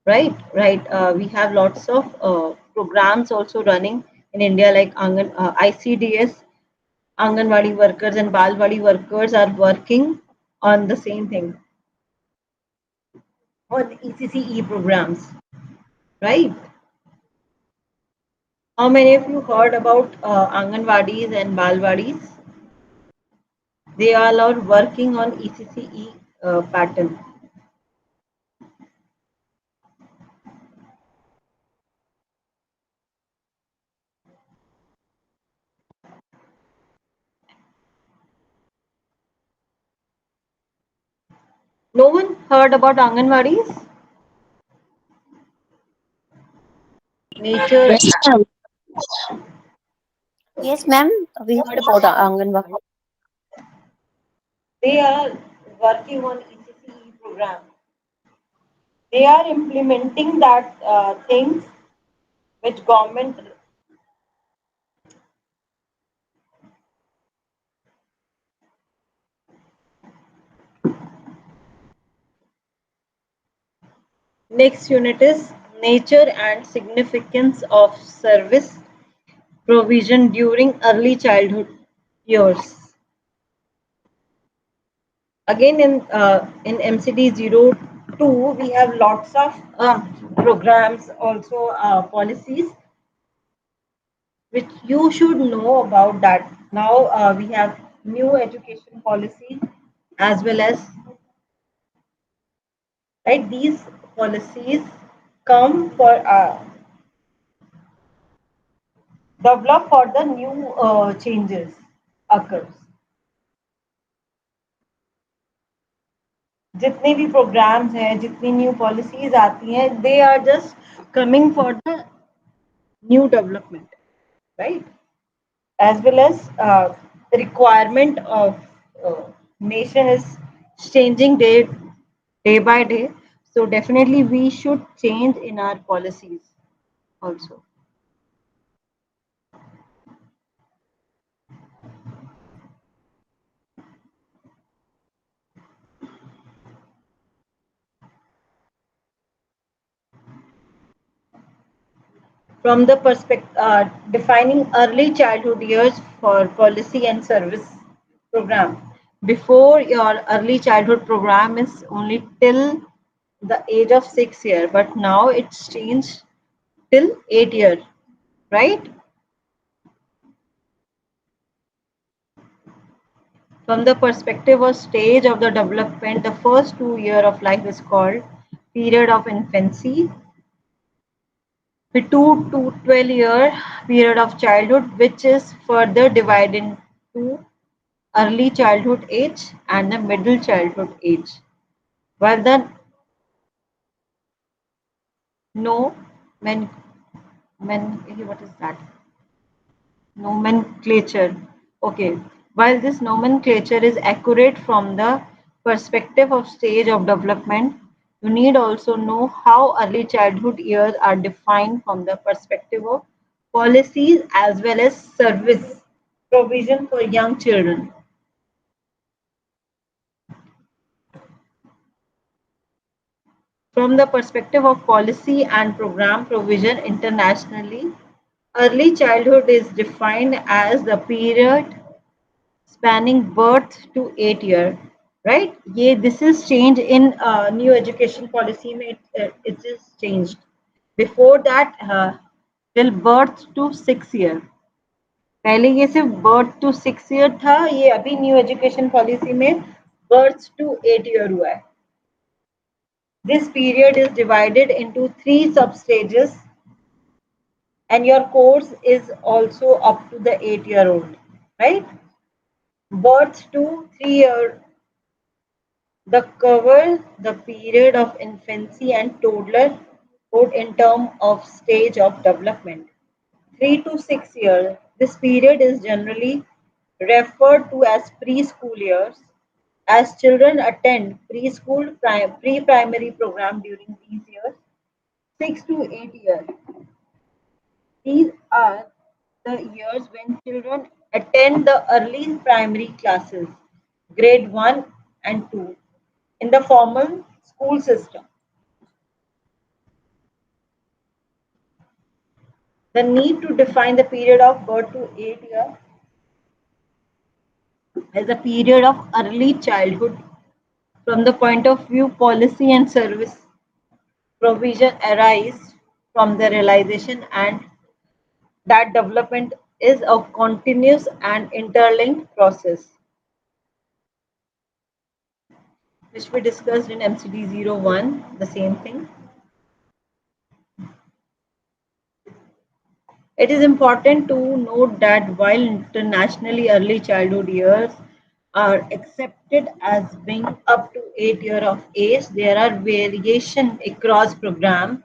Right. We have lots of programs also running in India, like ICDS, Anganwadi workers and Balwadi workers are working on the same thing on ECCE programs, right? How many of you heard about Anganwadis and Balwadis? They all are working on ECCE pattern. No one heard about Anganwadis? Nature, Yes, ma'am. Yes, ma'am. We heard about Anganwadi. they are working on ECCE program. They are implementing that things which government. Next unit is nature and significance of service provision during early childhood years. Again, in MCD 02, we have lots of programs, also policies, which you should know about that. Now we have new education policies as well as, right, these policies come for develop for the new changes occurs. जितने भी programs हैं, जितनी new policies आती हैं, they are just coming for the new development, right? As well as the requirement of nation is changing day by day. So definitely we should change in our policies also. From the perspective defining early childhood years for policy and service program. Before, your early childhood program is only till the age of 6 years, but now it's changed till 8 years, right? From the perspective or stage of the development, the first 2 years of life is called period of infancy. The 2 to 12-year period of childhood, which is further divided into early childhood age and the middle childhood age. While the no men, what is that? Nomenclature. Okay. While this nomenclature is accurate from the perspective of stage of development, you need also know how early childhood years are defined from the perspective of policies as well as service provision for young children. From the perspective of policy and program provision internationally, early childhood is defined as the period spanning birth to 8 year, right? Yeah, this is changed in new education policy. It is changed. Before that, till birth to 6 year. पहले ये सिर्फ birth to 6 year था, ये अभी new education policy में birth to 8 year हुआ है. This period is divided into 3 sub-stages, and your course is also up to the 8-year-old, right? Birth to 3 year, the cover the period of infancy and toddlerhood in terms of stage of development. 3 to 6 years. This period is generally referred to as preschool years, as children attend preschool pre-primary program during these years. 6 to 8 years. These are the years when children attend the early primary classes, grade 1 and 2, in the formal school system. The need to define the period of birth to 8 years as a period of early childhood from the point of view policy and service provision arise from the realization and that development is a continuous and interlinked process, which we discussed in MCD-01, the same thing. It is important to note that while internationally early childhood years are accepted as being up to 8 years of age, there are variation across programs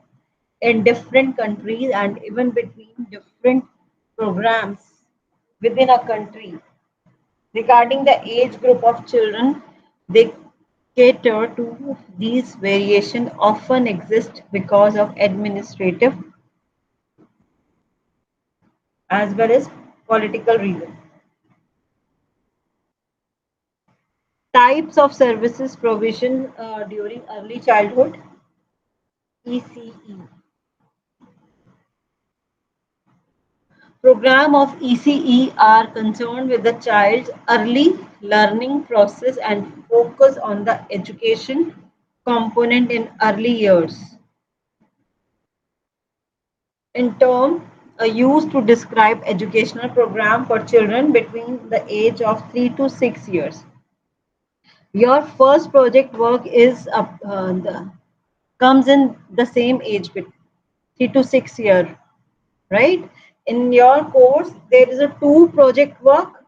in different countries and even between different programs within a country. Regarding the age group of children, they cater to these variations often exist because of administrative as well as political reasons. Types of services provision during early childhood, ECE. Program of ECE are concerned with the child's early learning process and focus on the education component in early years. In term used to describe educational program for children between the age of 3 to 6 years. Your first project work is comes in the same age bit, 3 to 6 year, right? In your course, there is a two project work.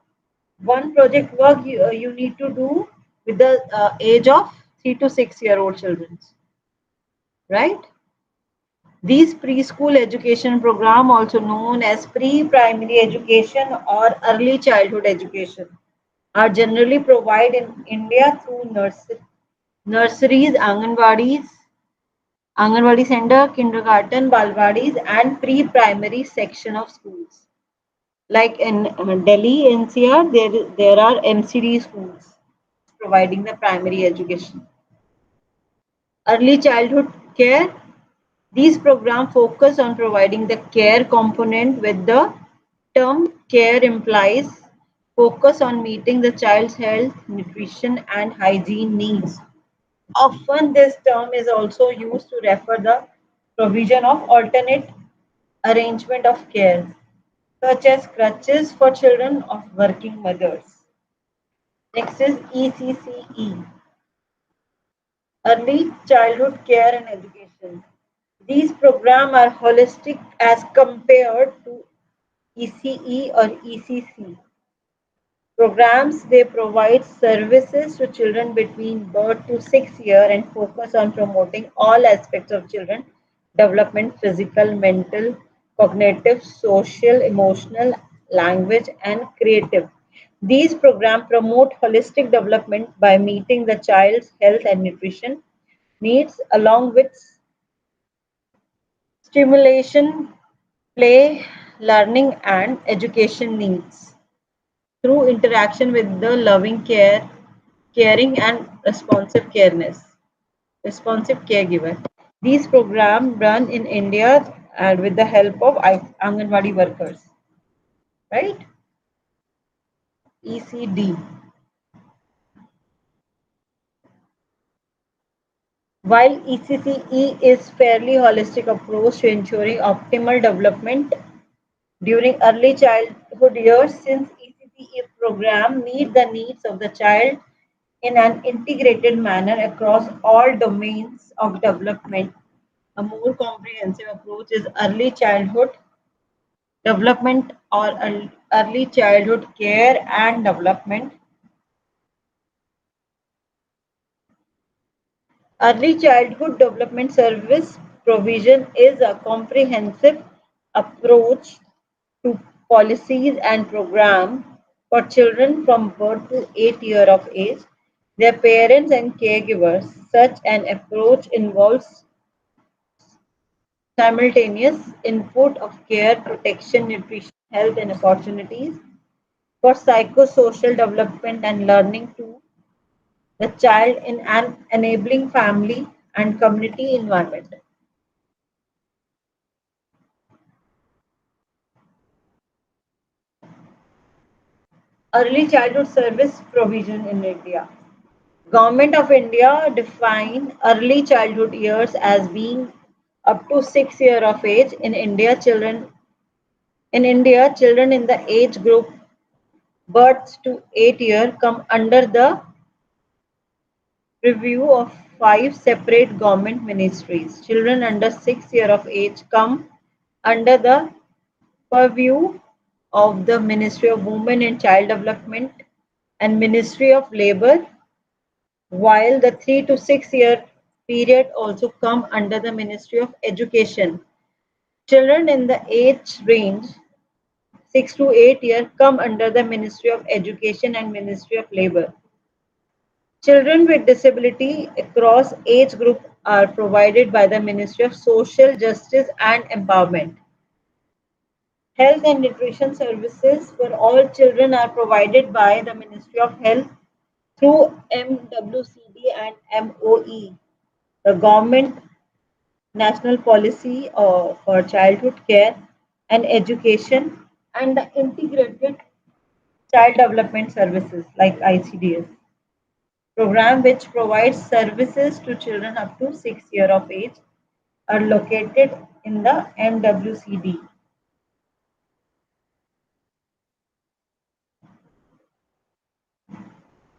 One project work you need to do with the age of 3 to 6 year old children, right? These preschool education program, also known as pre-primary education or early childhood education, are generally provided in India through nurseries, Anganwadi center, kindergarten, balwadis, and pre-primary section of schools. Like in Delhi, NCR, there are MCD schools providing the primary education. Early childhood care, These programs focus on providing the care component with the term care implies focus on meeting the child's health, nutrition and hygiene needs. Often this term is also used to refer the provision of alternate arrangement of care, such as crutches for children of working mothers. Next is ECCE, Early Childhood Care and Education. These programs are holistic as compared to ECE or ECC. Programs they provide services to children between birth to 6 years and focus on promoting all aspects of children development physical, mental, cognitive, social, emotional, language, and creative. These programs promote holistic development by meeting the child's health and nutrition needs along with stimulation, play, learning, and education needs through interaction with the loving care, caring and responsive caregiver. These programs run in India and with the help of Anganwadi workers, right? ECD. While ECCE is fairly holistic approach to ensuring optimal development during early childhood years, since ECCE program meet the needs of the child in an integrated manner across all domains of development. A more comprehensive approach is early childhood development or early childhood care and development. Early childhood development service provision is a comprehensive approach to policies and programs for children from birth to 8 years of age, their parents and caregivers. Such an approach involves simultaneous input of care, protection, nutrition, health, and opportunities for psychosocial development and learning to the child in an enabling family and community environment. Early childhood service provision in India. Government of India define early childhood years as being up to 6 years of age. In India, children in the age group births to 8 years come under the review of five separate government ministries. Children under 6 years of age come under the purview of the Ministry of Women and Child Development and Ministry of Labor, while the 3 to 6 year period also come under the Ministry of Education. Children in the age range 6 to 8 years come under the Ministry of Education and Ministry of Labor. Children with disability across age group are provided by the Ministry of Social Justice and Empowerment. Health and nutrition services for all children are provided by the Ministry of Health through MWCD and MOE, the government national policy for childhood care and education, and the integrated child development services like ICDS program, which provides services to children up to 6 years of age, are located in the MWCD.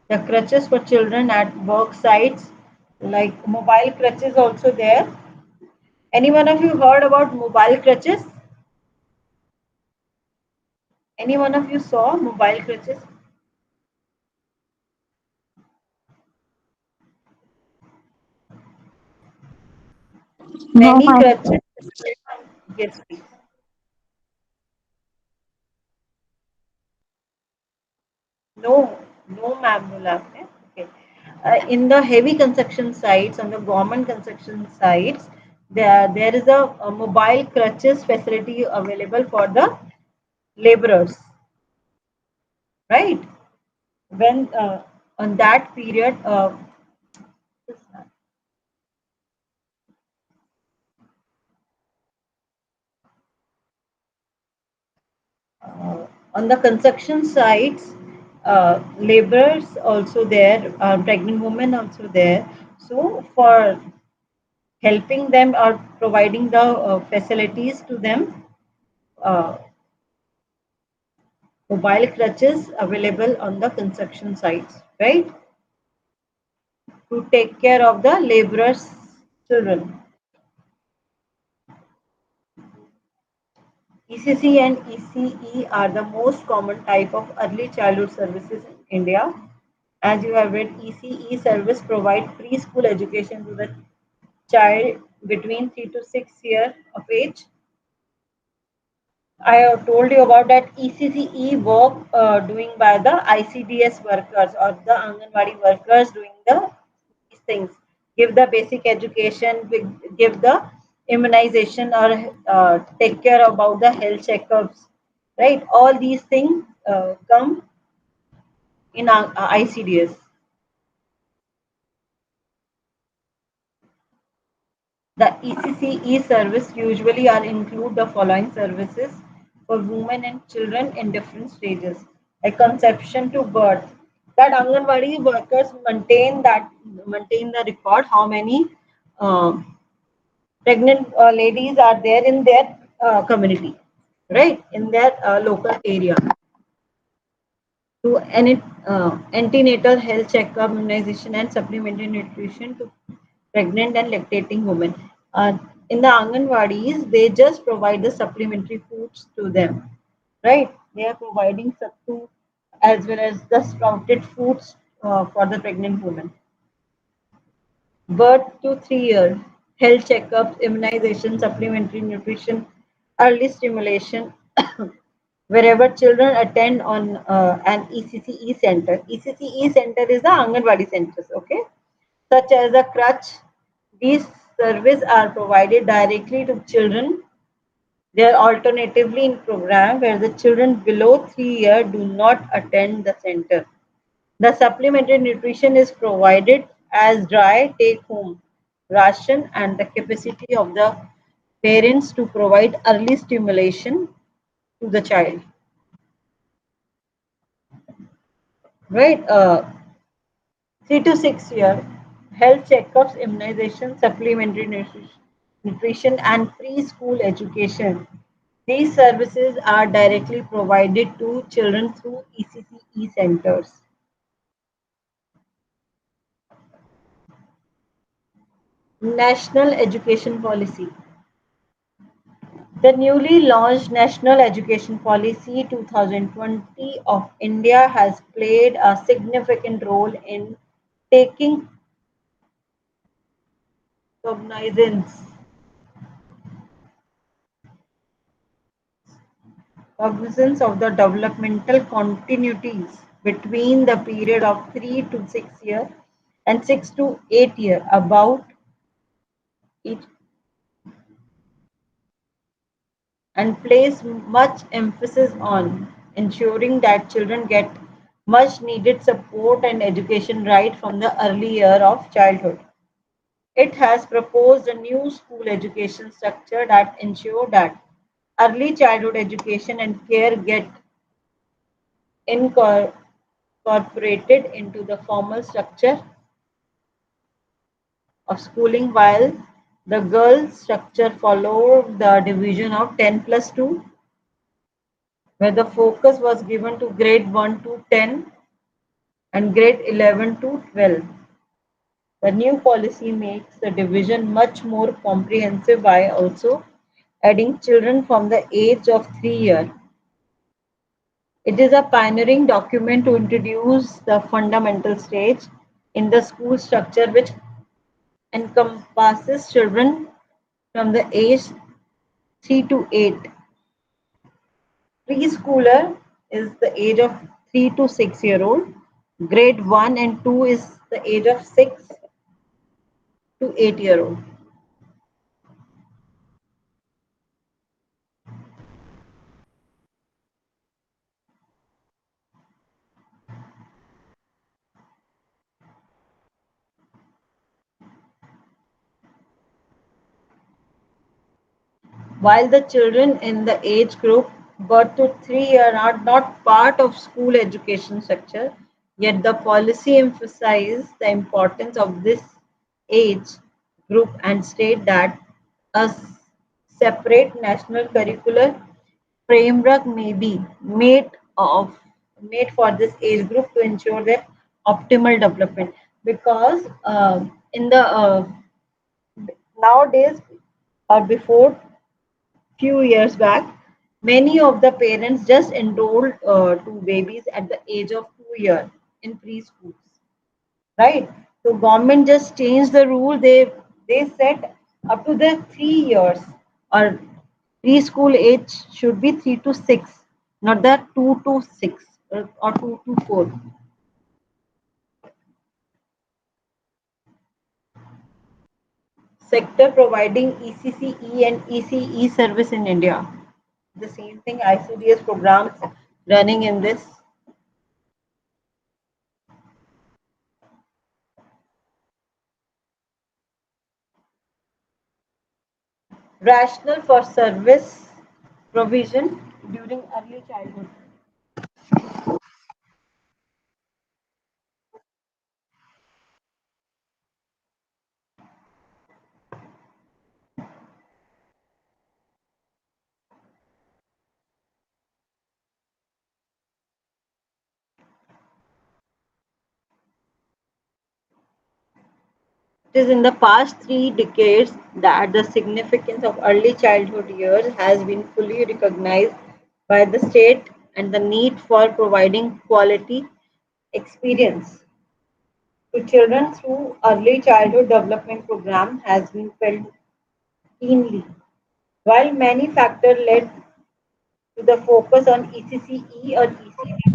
The crutches for children at work sites, like mobile crutches, also there. Any one of you heard about mobile crutches? Any one of you saw mobile crutches? No, Many ma'am. crutches. Yes, please. No, no, ma'am, no lab. Okay. In the heavy construction sites, on the government construction sites, there is a mobile crutches facility available for the laborers, right? When on that period, On the construction sites, laborers also there, pregnant women also there. So for helping them or providing the facilities to them, uh, mobile crutches available on the construction sites, right? To take care of the laborers' children. ECC and ECE are the most common type of early childhood services in India. As you have read, ECE service provide preschool education to the child between 3 to 6 years of age. I have told you about that ECCE work doing by the ICDS workers or the Anganwadi workers doing these things. Give the basic education, give the immunization or take care about the health checkups, right? All these things come in ICDS. The ECCE service usually are include the following services for women and children in different stages, like conception to birth. That Anganwadi workers maintain the record how many uh, pregnant ladies are there in their community, right, in their local area. To antenatal health checkup, immunization, and supplementary nutrition to pregnant and lactating women. In the Anganwadis, they just provide the supplementary foods to them, right? They are providing sattu as well as the sprouted foods for the pregnant women. Birth to 3 year, health checkups, immunization, supplementary nutrition, early stimulation, wherever children attend on an ECCE center. ECCE center is the Anganwadi centers, okay? Such as a crutch. These services are provided directly to children. They are alternatively in program where the children below 3 years do not attend the center. The supplementary nutrition is provided as dry take-home ration and the capacity of the parents to provide early stimulation to the child. Right? 3 to 6 year health checkups, immunization, supplementary nutrition, and preschool education. These services are directly provided to children through ECCE centers. National Education Policy. The newly launched National Education Policy 2020 of India has played a significant role in taking cognizance cognizance of the developmental continuities between the period of 3 to 6 years and 6 to 8 years about each and place much emphasis on ensuring that children get much needed support and education right from the early year of childhood. It has proposed a new school education structure that ensure that early childhood education and care get incorporated into the formal structure of schooling, while the girls structure followed the division of 10 plus 2, where the focus was given to grade 1 to 10 and grade 11 to 12. The new policy makes the division much more comprehensive by also adding children from the age of 3 years. It is a pioneering document to introduce the fundamental stage in the school structure, which encompasses children from the age 3 to 8. Preschooler is the age of 3 to 6 year old. Grade 1 and 2 is the age of 6 to 8 year old. While the children in the age group birth to 3 year are not part of school education structure, yet the policy emphasizes the importance of this age group and state that a separate national curricular framework may be of made for this age group to ensure their optimal development because in the nowadays or before few years back, many of the parents just enrolled two babies at the age of 2 years in preschools, right? So government just changed the rule. They set up to the 3 years or preschool age should be 3 to 6, not the 2 to 6 or 2 to 4. Sector providing ECCE and ECE service in India. The same thing ICDS programs running in this. Rational for service provision during early childhood. It is in the past 3 decades that the significance of early childhood years has been fully recognized by the state and the need for providing quality experience to children through early childhood development program has been felt keenly. While many factors led to the focus on ECCE or ECD,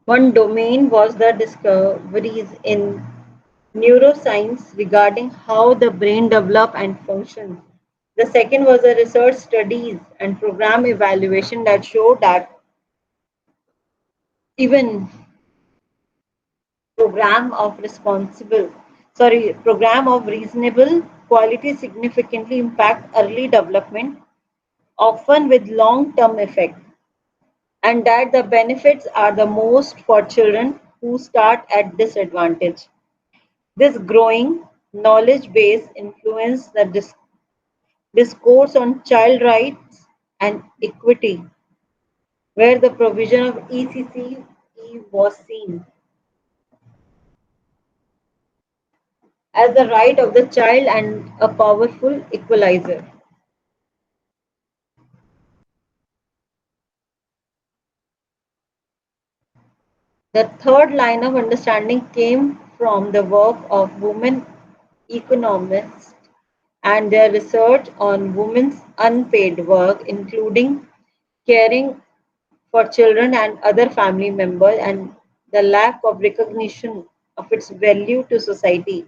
one domain was the discoveries in neuroscience regarding how the brain develops and functions. The second was the research studies and program evaluation that showed that even program of responsible, program of reasonable quality significantly impact early development, often with long-term effect, and that the benefits are the most for children who start at disadvantage. This growing knowledge base influenced the discourse on child rights and equity, where the provision of ECCE was seen as the right of the child and a powerful equalizer. The third line of understanding came from the work of women economists and their research on women's unpaid work, including caring for children and other family members, and the lack of recognition of its value to society.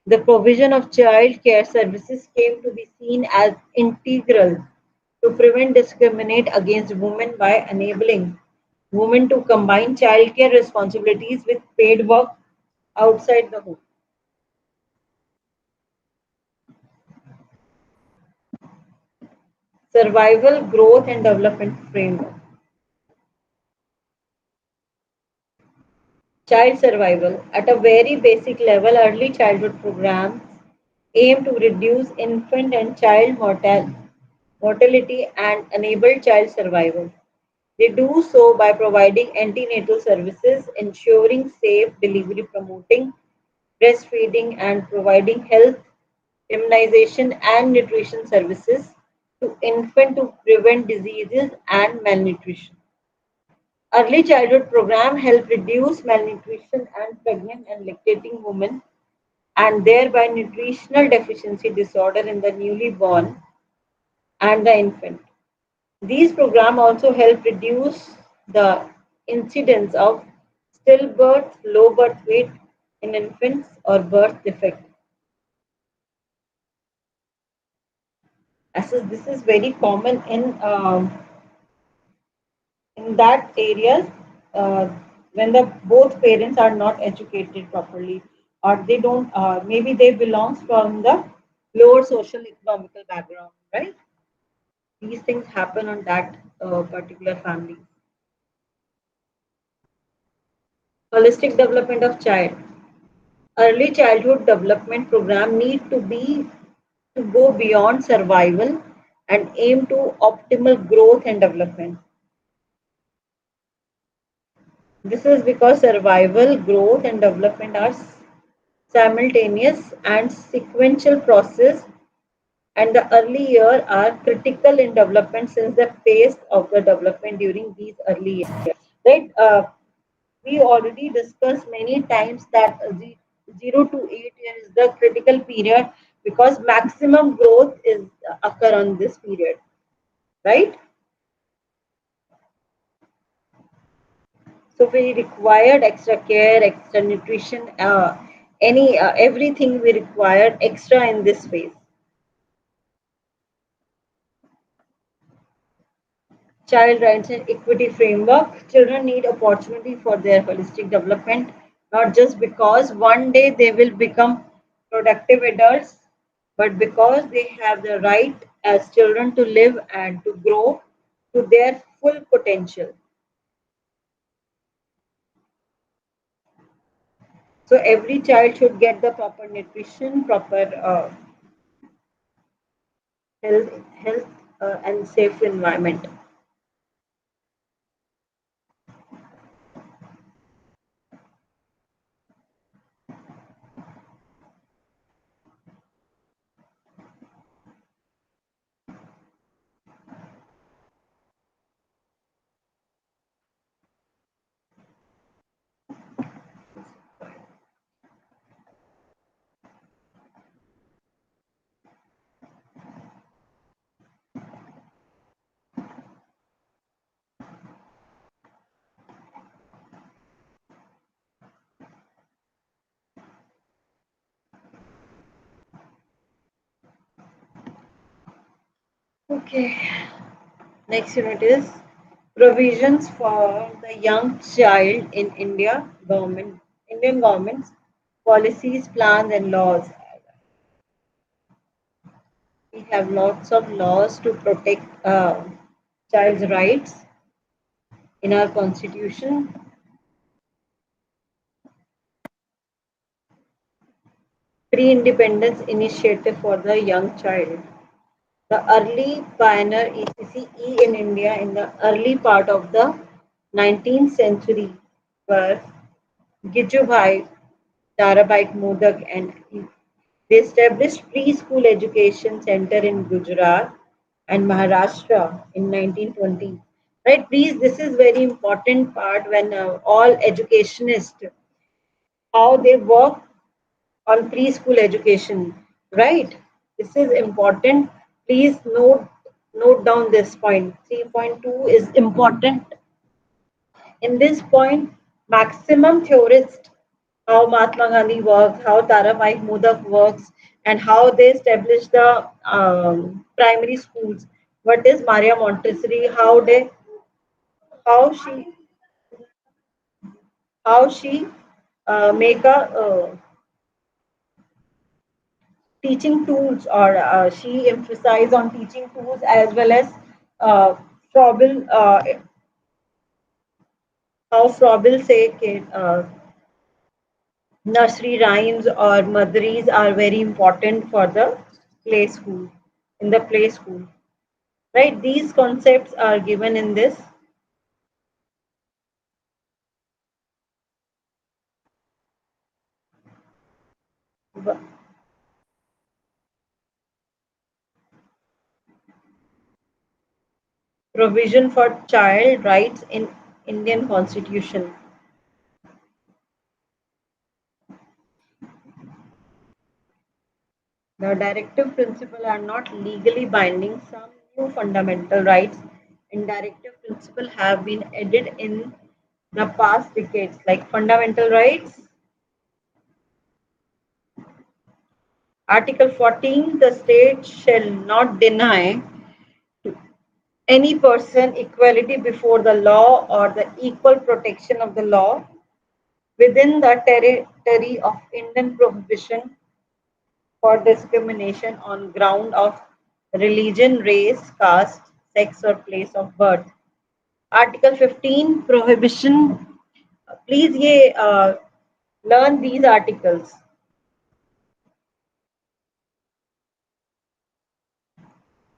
The provision of child care services came to be seen as integral to prevent discriminate against women by enabling women to combine child care responsibilities with paid work outside the home. Survival, growth, and development framework. Child survival. At a very basic level, early childhood programs aim to reduce infant and child mortality and enable child survival. They do so by providing antenatal services, ensuring safe delivery, promoting breastfeeding, and providing health, immunization, and nutrition services to infants to prevent diseases and malnutrition. Early childhood program help reduce malnutrition and pregnant and lactating women and thereby nutritional deficiency disorder in the newly born and the infant. These programs also help reduce the incidence of stillbirth, low birth weight in infants, or birth defect. As this is very common in that areas uh, when the both parents are not educated properly, or they don't maybe they belongs from the lower social economical background, right? These things happen on that particular family. Holistic development of child. Early childhood development program need to go beyond survival and aim to optimal growth and development. This is because survival, growth, and development are simultaneous and sequential process, and the early years are critical in development since the pace of the development during these early years. Right? We already discussed many times that 0 to 8 years is the critical period because maximum growth is occur on this period, right? So we required extra care, extra nutrition, any everything we required extra in this phase. Child rights and equity framework. Children need opportunity for their holistic development, not just because one day they will become productive adults, but because they have the right as children to live and to grow to their full potential. So every child should get the proper nutrition, proper health and safe environment. Okay. Next unit is provisions for the young child in Indian government's policies, plans, and laws. We have lots of laws to protect child's rights in our constitution. Pre-independence initiative for the young child. The early pioneer ECCE in India in the early part of the 19th century were Gijubhai, Darabhai Modak, and they established preschool education center in Gujarat and Maharashtra in 1920. Right, please, this is very important part when all educationists, how they work on preschool education, right? This is important. Please note down this point. 3.2 is important. In this point, maximum theorists, how Mahatma Gandhi works, how Tarabai Modak works, and how they established the primary schools. What is Maria Montessori? How she how she make a teaching tools, or she emphasized on teaching tools as well as uh, Frobel, how Frobel say nursery rhymes or motheries are very important for the play school, in the play school, right? These concepts are given in this. Provision for child rights in Indian constitution. The directive principles are not legally binding. Some new fundamental rights and directive principles have been added in the past decades, like fundamental rights. Article 14, the state shall not deny to any person equality before the law or the equal protection of the law within the territory of Indian prohibition for discrimination on ground of religion, race, caste, sex or place of birth. Article 15 prohibition. Please learn these articles.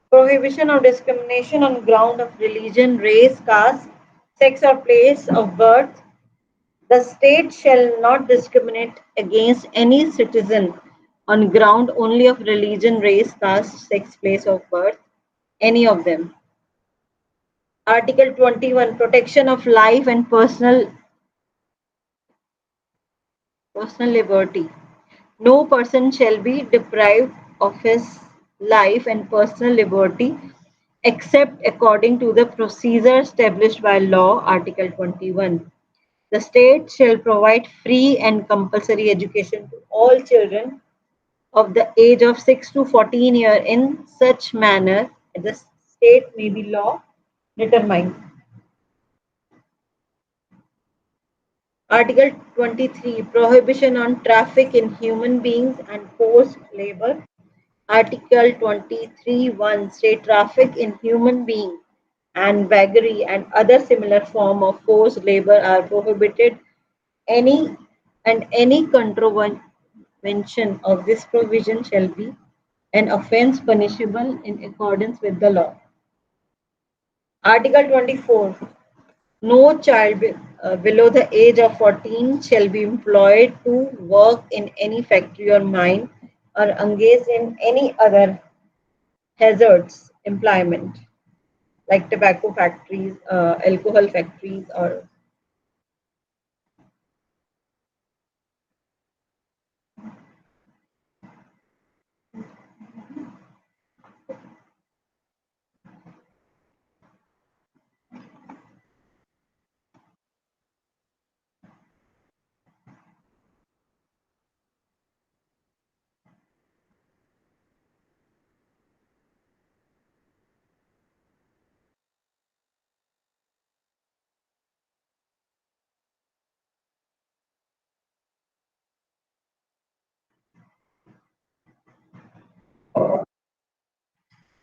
Prohibition of discrimination on ground of religion, race, caste, sex or place of birth. The state shall not discriminate against any citizen on ground only of religion, race, caste, sex, place of birth, any of them. Article 21, protection of life and personal liberty. No person shall be deprived of his life and personal liberty except according to the procedure established by law. Article 21. The state shall provide free and compulsory education to all children of the age of 6 to 14 years in such manner that the state may be law determined. Article 23, prohibition on traffic in human beings and forced labor. Article 23(1), state traffic in human being and beggary and other similar form of forced labor are prohibited. Any contravention of this provision shall be an offence punishable in accordance with the law. Article 24. No child below the age of 14 shall be employed to work in any factory or mine or engaged in any other hazards employment like tobacco factories, alcohol factories, or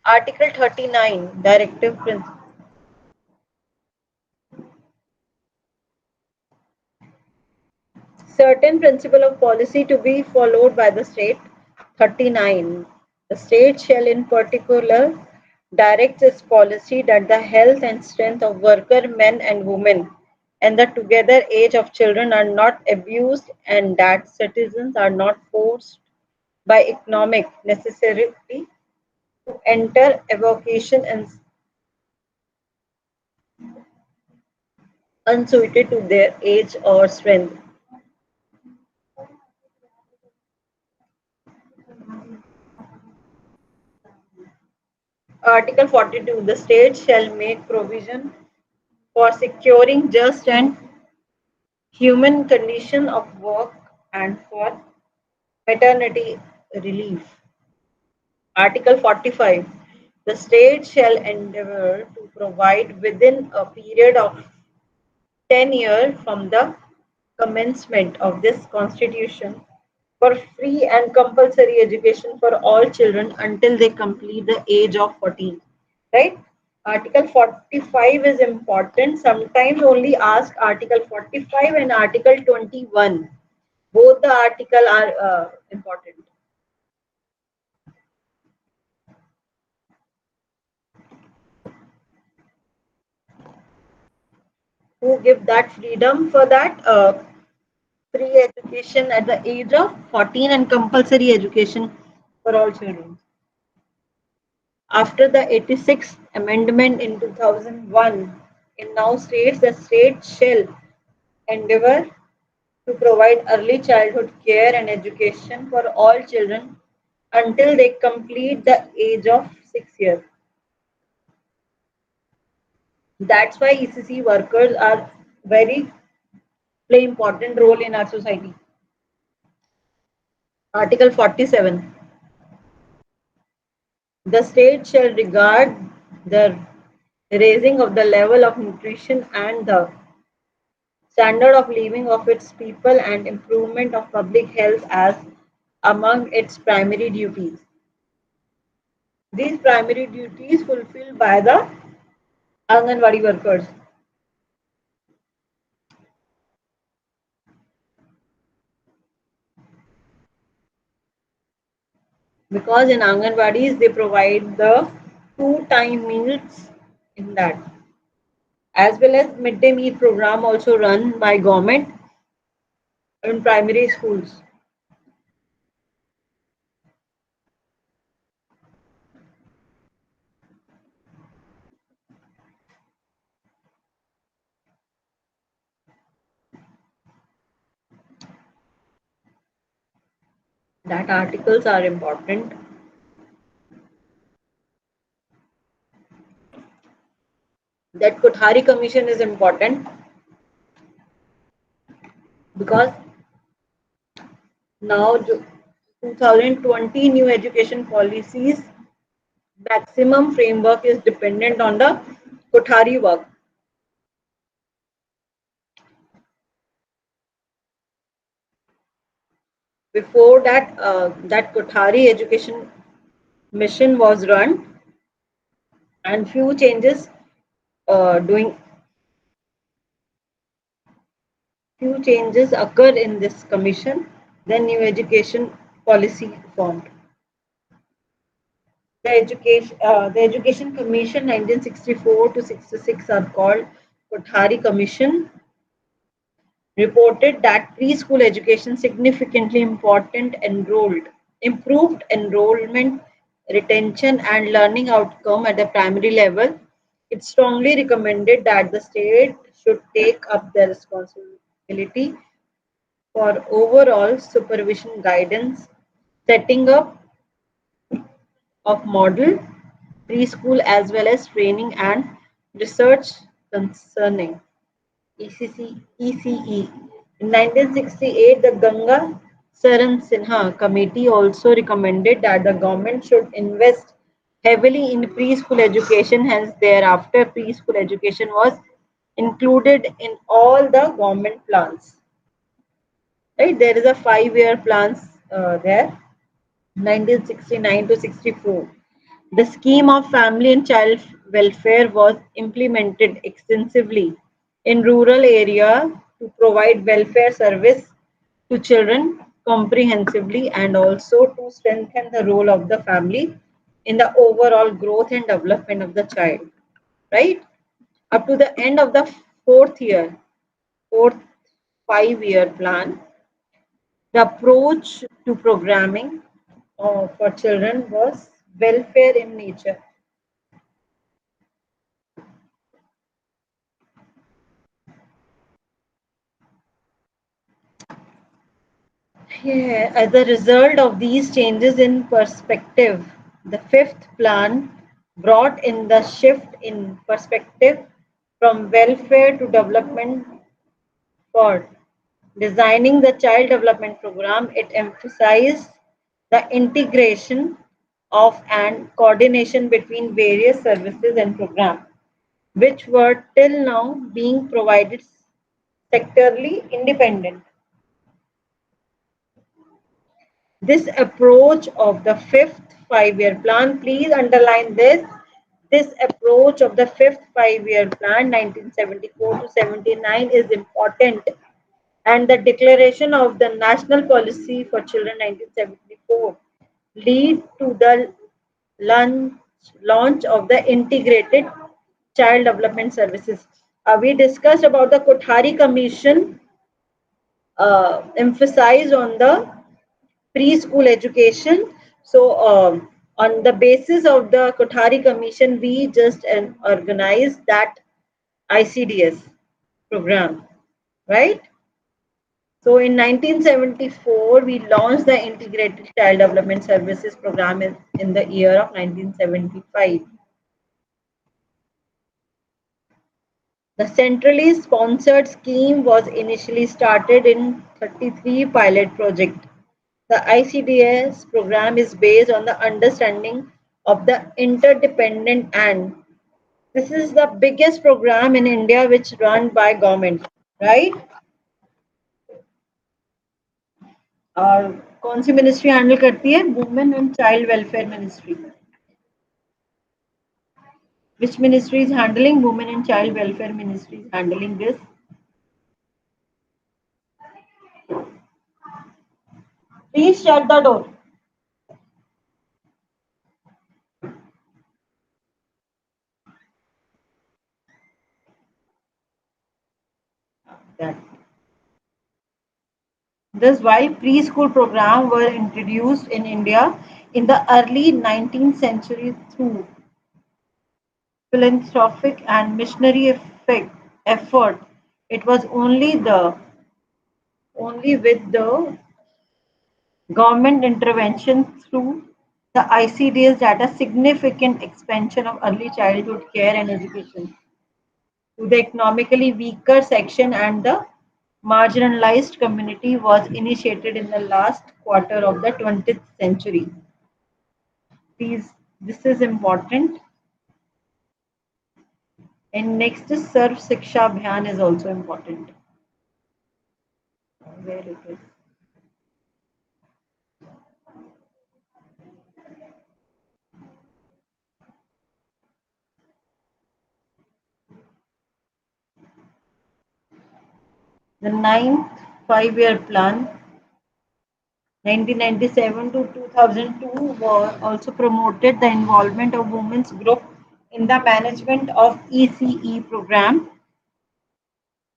Article 39, Directive Principle. Certain principle of policy to be followed by the state. 39. The state shall in particular direct its policy that the health and strength of worker men and women and the together age of children are not abused and that citizens are not forced by economic necessity to enter a vocation and unsuited to their age or strength. Article 42. The state shall make provision for securing just and human condition of work and for maternity relief. Article 45. The state shall endeavor to provide within a period of 10 years from the commencement of this constitution for free and compulsory education for all children until they complete the age of 14. Right? Article 45 is important. Sometimes only ask Article 45 and Article 21. Both the article are important. Who give that freedom for that? Free education at the age of 14 and compulsory education for all children. After the 86th Amendment in 2001, it now states the state shall endeavor to provide early childhood care and education for all children until they complete the age of 6 years. That's why ECC workers are very play important role in our society. Article 47. The state shall regard the raising of the level of nutrition and the standard of living of its people and improvement of public health as among its primary duties. These primary duties fulfilled by the Anganwadi workers, because in Anganwadis they provide the two-time meals in that, as well as midday meal program also run by government in primary schools. That articles are important. That Kothari Commission is important because now 2020 new education policies maximum framework is dependent on the Kothari work. Before that, that Kothari education mission was run, and doing few changes occurred in this commission. Then new education policy formed. The Education Commission 1964 to 66 are called Kothari Commission, reported that preschool education significantly improved enrollment, retention, and learning outcome at the primary level. It strongly recommended that the state should take up the responsibility for overall supervision guidance, setting up of model preschool as well as training and research concerning ECE. In 1968, the Ganga Saran Sinha Committee also recommended that the government should invest heavily in preschool education. Hence, thereafter, preschool education was included in all the government plans. Right? There is a 5-year plans there, 1969 to 64. The scheme of family and child welfare was implemented extensively in rural area to provide welfare service to children comprehensively and also to strengthen the role of the family in the overall growth and development of the child. Right? Up to the end of the fourth 5-year plan, the approach to programming for children was welfare in nature. Yeah, as a result of these changes in perspective, the fifth plan brought in the shift in perspective from welfare to development for designing the child development program. It emphasized the integration of and coordination between various services and programs, which were till now being provided sectorally independent. This approach of the fifth 5-year plan, please underline this approach of the fifth 5-year plan 1974 to 79 is important, and the declaration of the national policy for children 1974 lead to the launch of the integrated child development services. We discussed about the Kothari Commission emphasize on the preschool education. So, on the basis of the Kothari Commission, we just organized that ICDS program, right? So, in 1974, we launched the Integrated Child Development Services program in the year of 1975. The centrally sponsored scheme was initially started in 33 pilot projects. The ICDS program is based on the understanding of the interdependent and this is the biggest program in India which run by government, right? और कौन सी ministry handle करती है women and child welfare ministry which ministry is handling women and child welfare ministry is handling this please shut the door that thus while preschool programs were introduced in India in the early 19th century through philanthropic and missionary effort it was only with the government intervention through the ICDs that a significant expansion of early childhood care and education to the economically weaker section and the marginalized community was initiated in the last quarter of the 20th century. This is important. And next is Sarv Siksha Abhiyan is also important. Where it is. The ninth five-year plan 1997 to 2002 also promoted the involvement of women's group in the management of ECE program,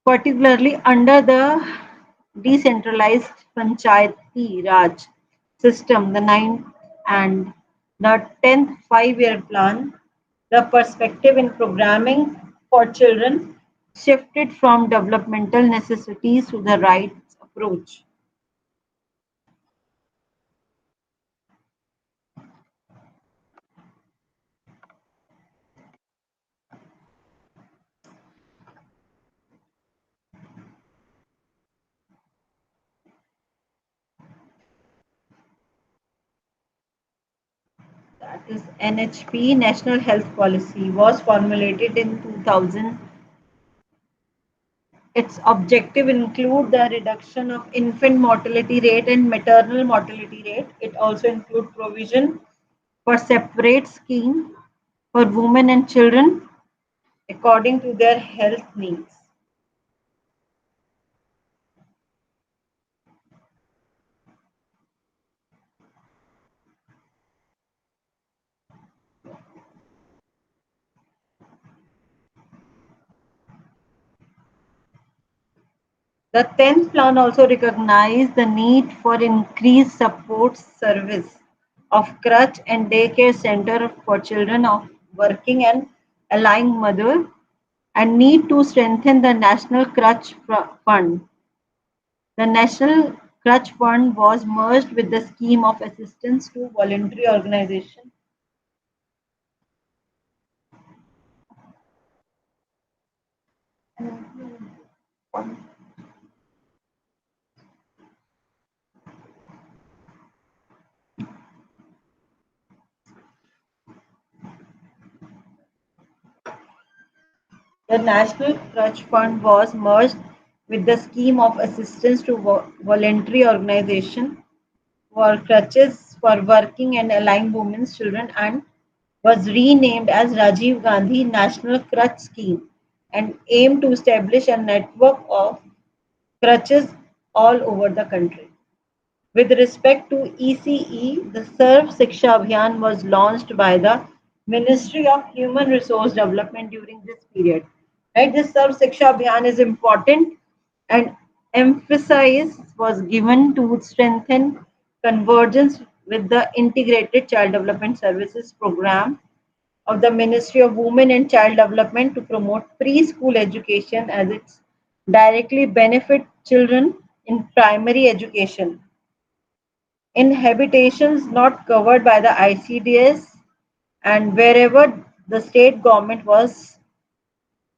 particularly under the decentralized Panchayati Raj system, the ninth and the 10th five-year plan. The perspective in programming for children shifted from developmental necessities to the rights approach. That is NHP, National Health Policy, was formulated in 2000. Its objective include the reduction of infant mortality rate and maternal mortality rate. It also include provision for separate scheme for women and children according to their health needs. The 10th plan also recognized the need for increased support service of crutch and daycare center for children of working and allying mother and need to strengthen the National Crutch Fund. The National Crutch Fund was merged with the Scheme of Assistance to Voluntary Organization. The National Crutch Fund was merged with the Scheme of Assistance to Voluntary Organization for crutches for working and allying women's children and was renamed as Rajiv Gandhi National Crutch Scheme and aimed to establish a network of crutches all over the country. With respect to ECE, the Sarv Siksha Abhiyan was launched by the Ministry of Human Resource Development during this period. Right, this Sarv Siksha Abhiyan is important and emphasis was given to strengthen convergence with the Integrated Child Development Services Program of the Ministry of Women and Child Development to promote preschool education as it directly benefit children in primary education in habitations not covered by the ICDS and wherever the state government was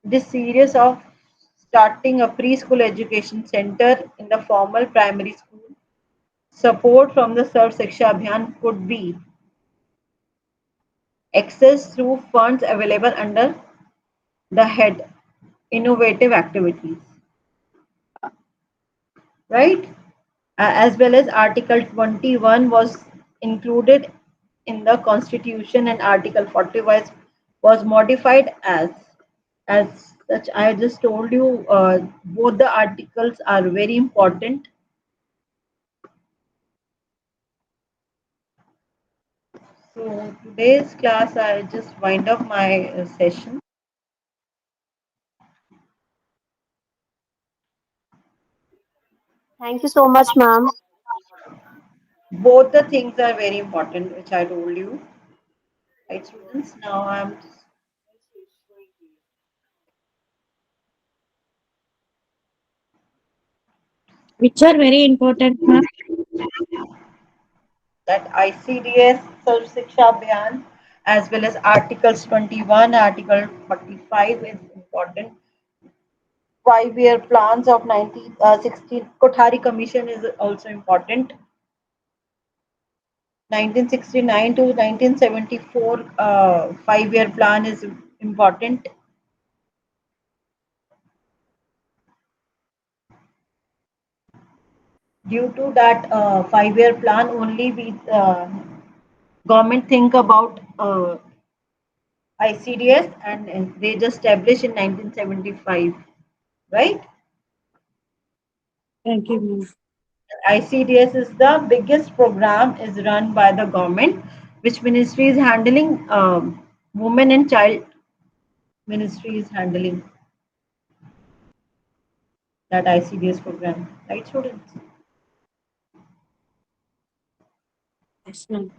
This series of starting a preschool education center in the formal primary school. Support from the Sarv Shiksha Abhiyan could be access through funds available under the head innovative activities, right? As well as Article 21 was included in the Constitution and Article 40 was modified as such. I just told you both the articles are very important. So today's class, I just wind up my session. Thank you so much, ma'am. Both the things are very important, which I told you, right, students? Now I'm Which are very important, ma'am. that ICDS Sarv Shiksha Abhiyan as well as Articles 21, Article 45 is important. 5-year plans of 1916 Kothari Commission is also important. 1969 to 1974 5-year plan is important. Due to that 5-year plan, only we government think about ICDS and they just established in 1975, right? Thank you, ma'am. ICDS is the biggest program is run by the government, which ministry is handling women and child ministry is handling that ICDS program, right, students? Yes, ma'am.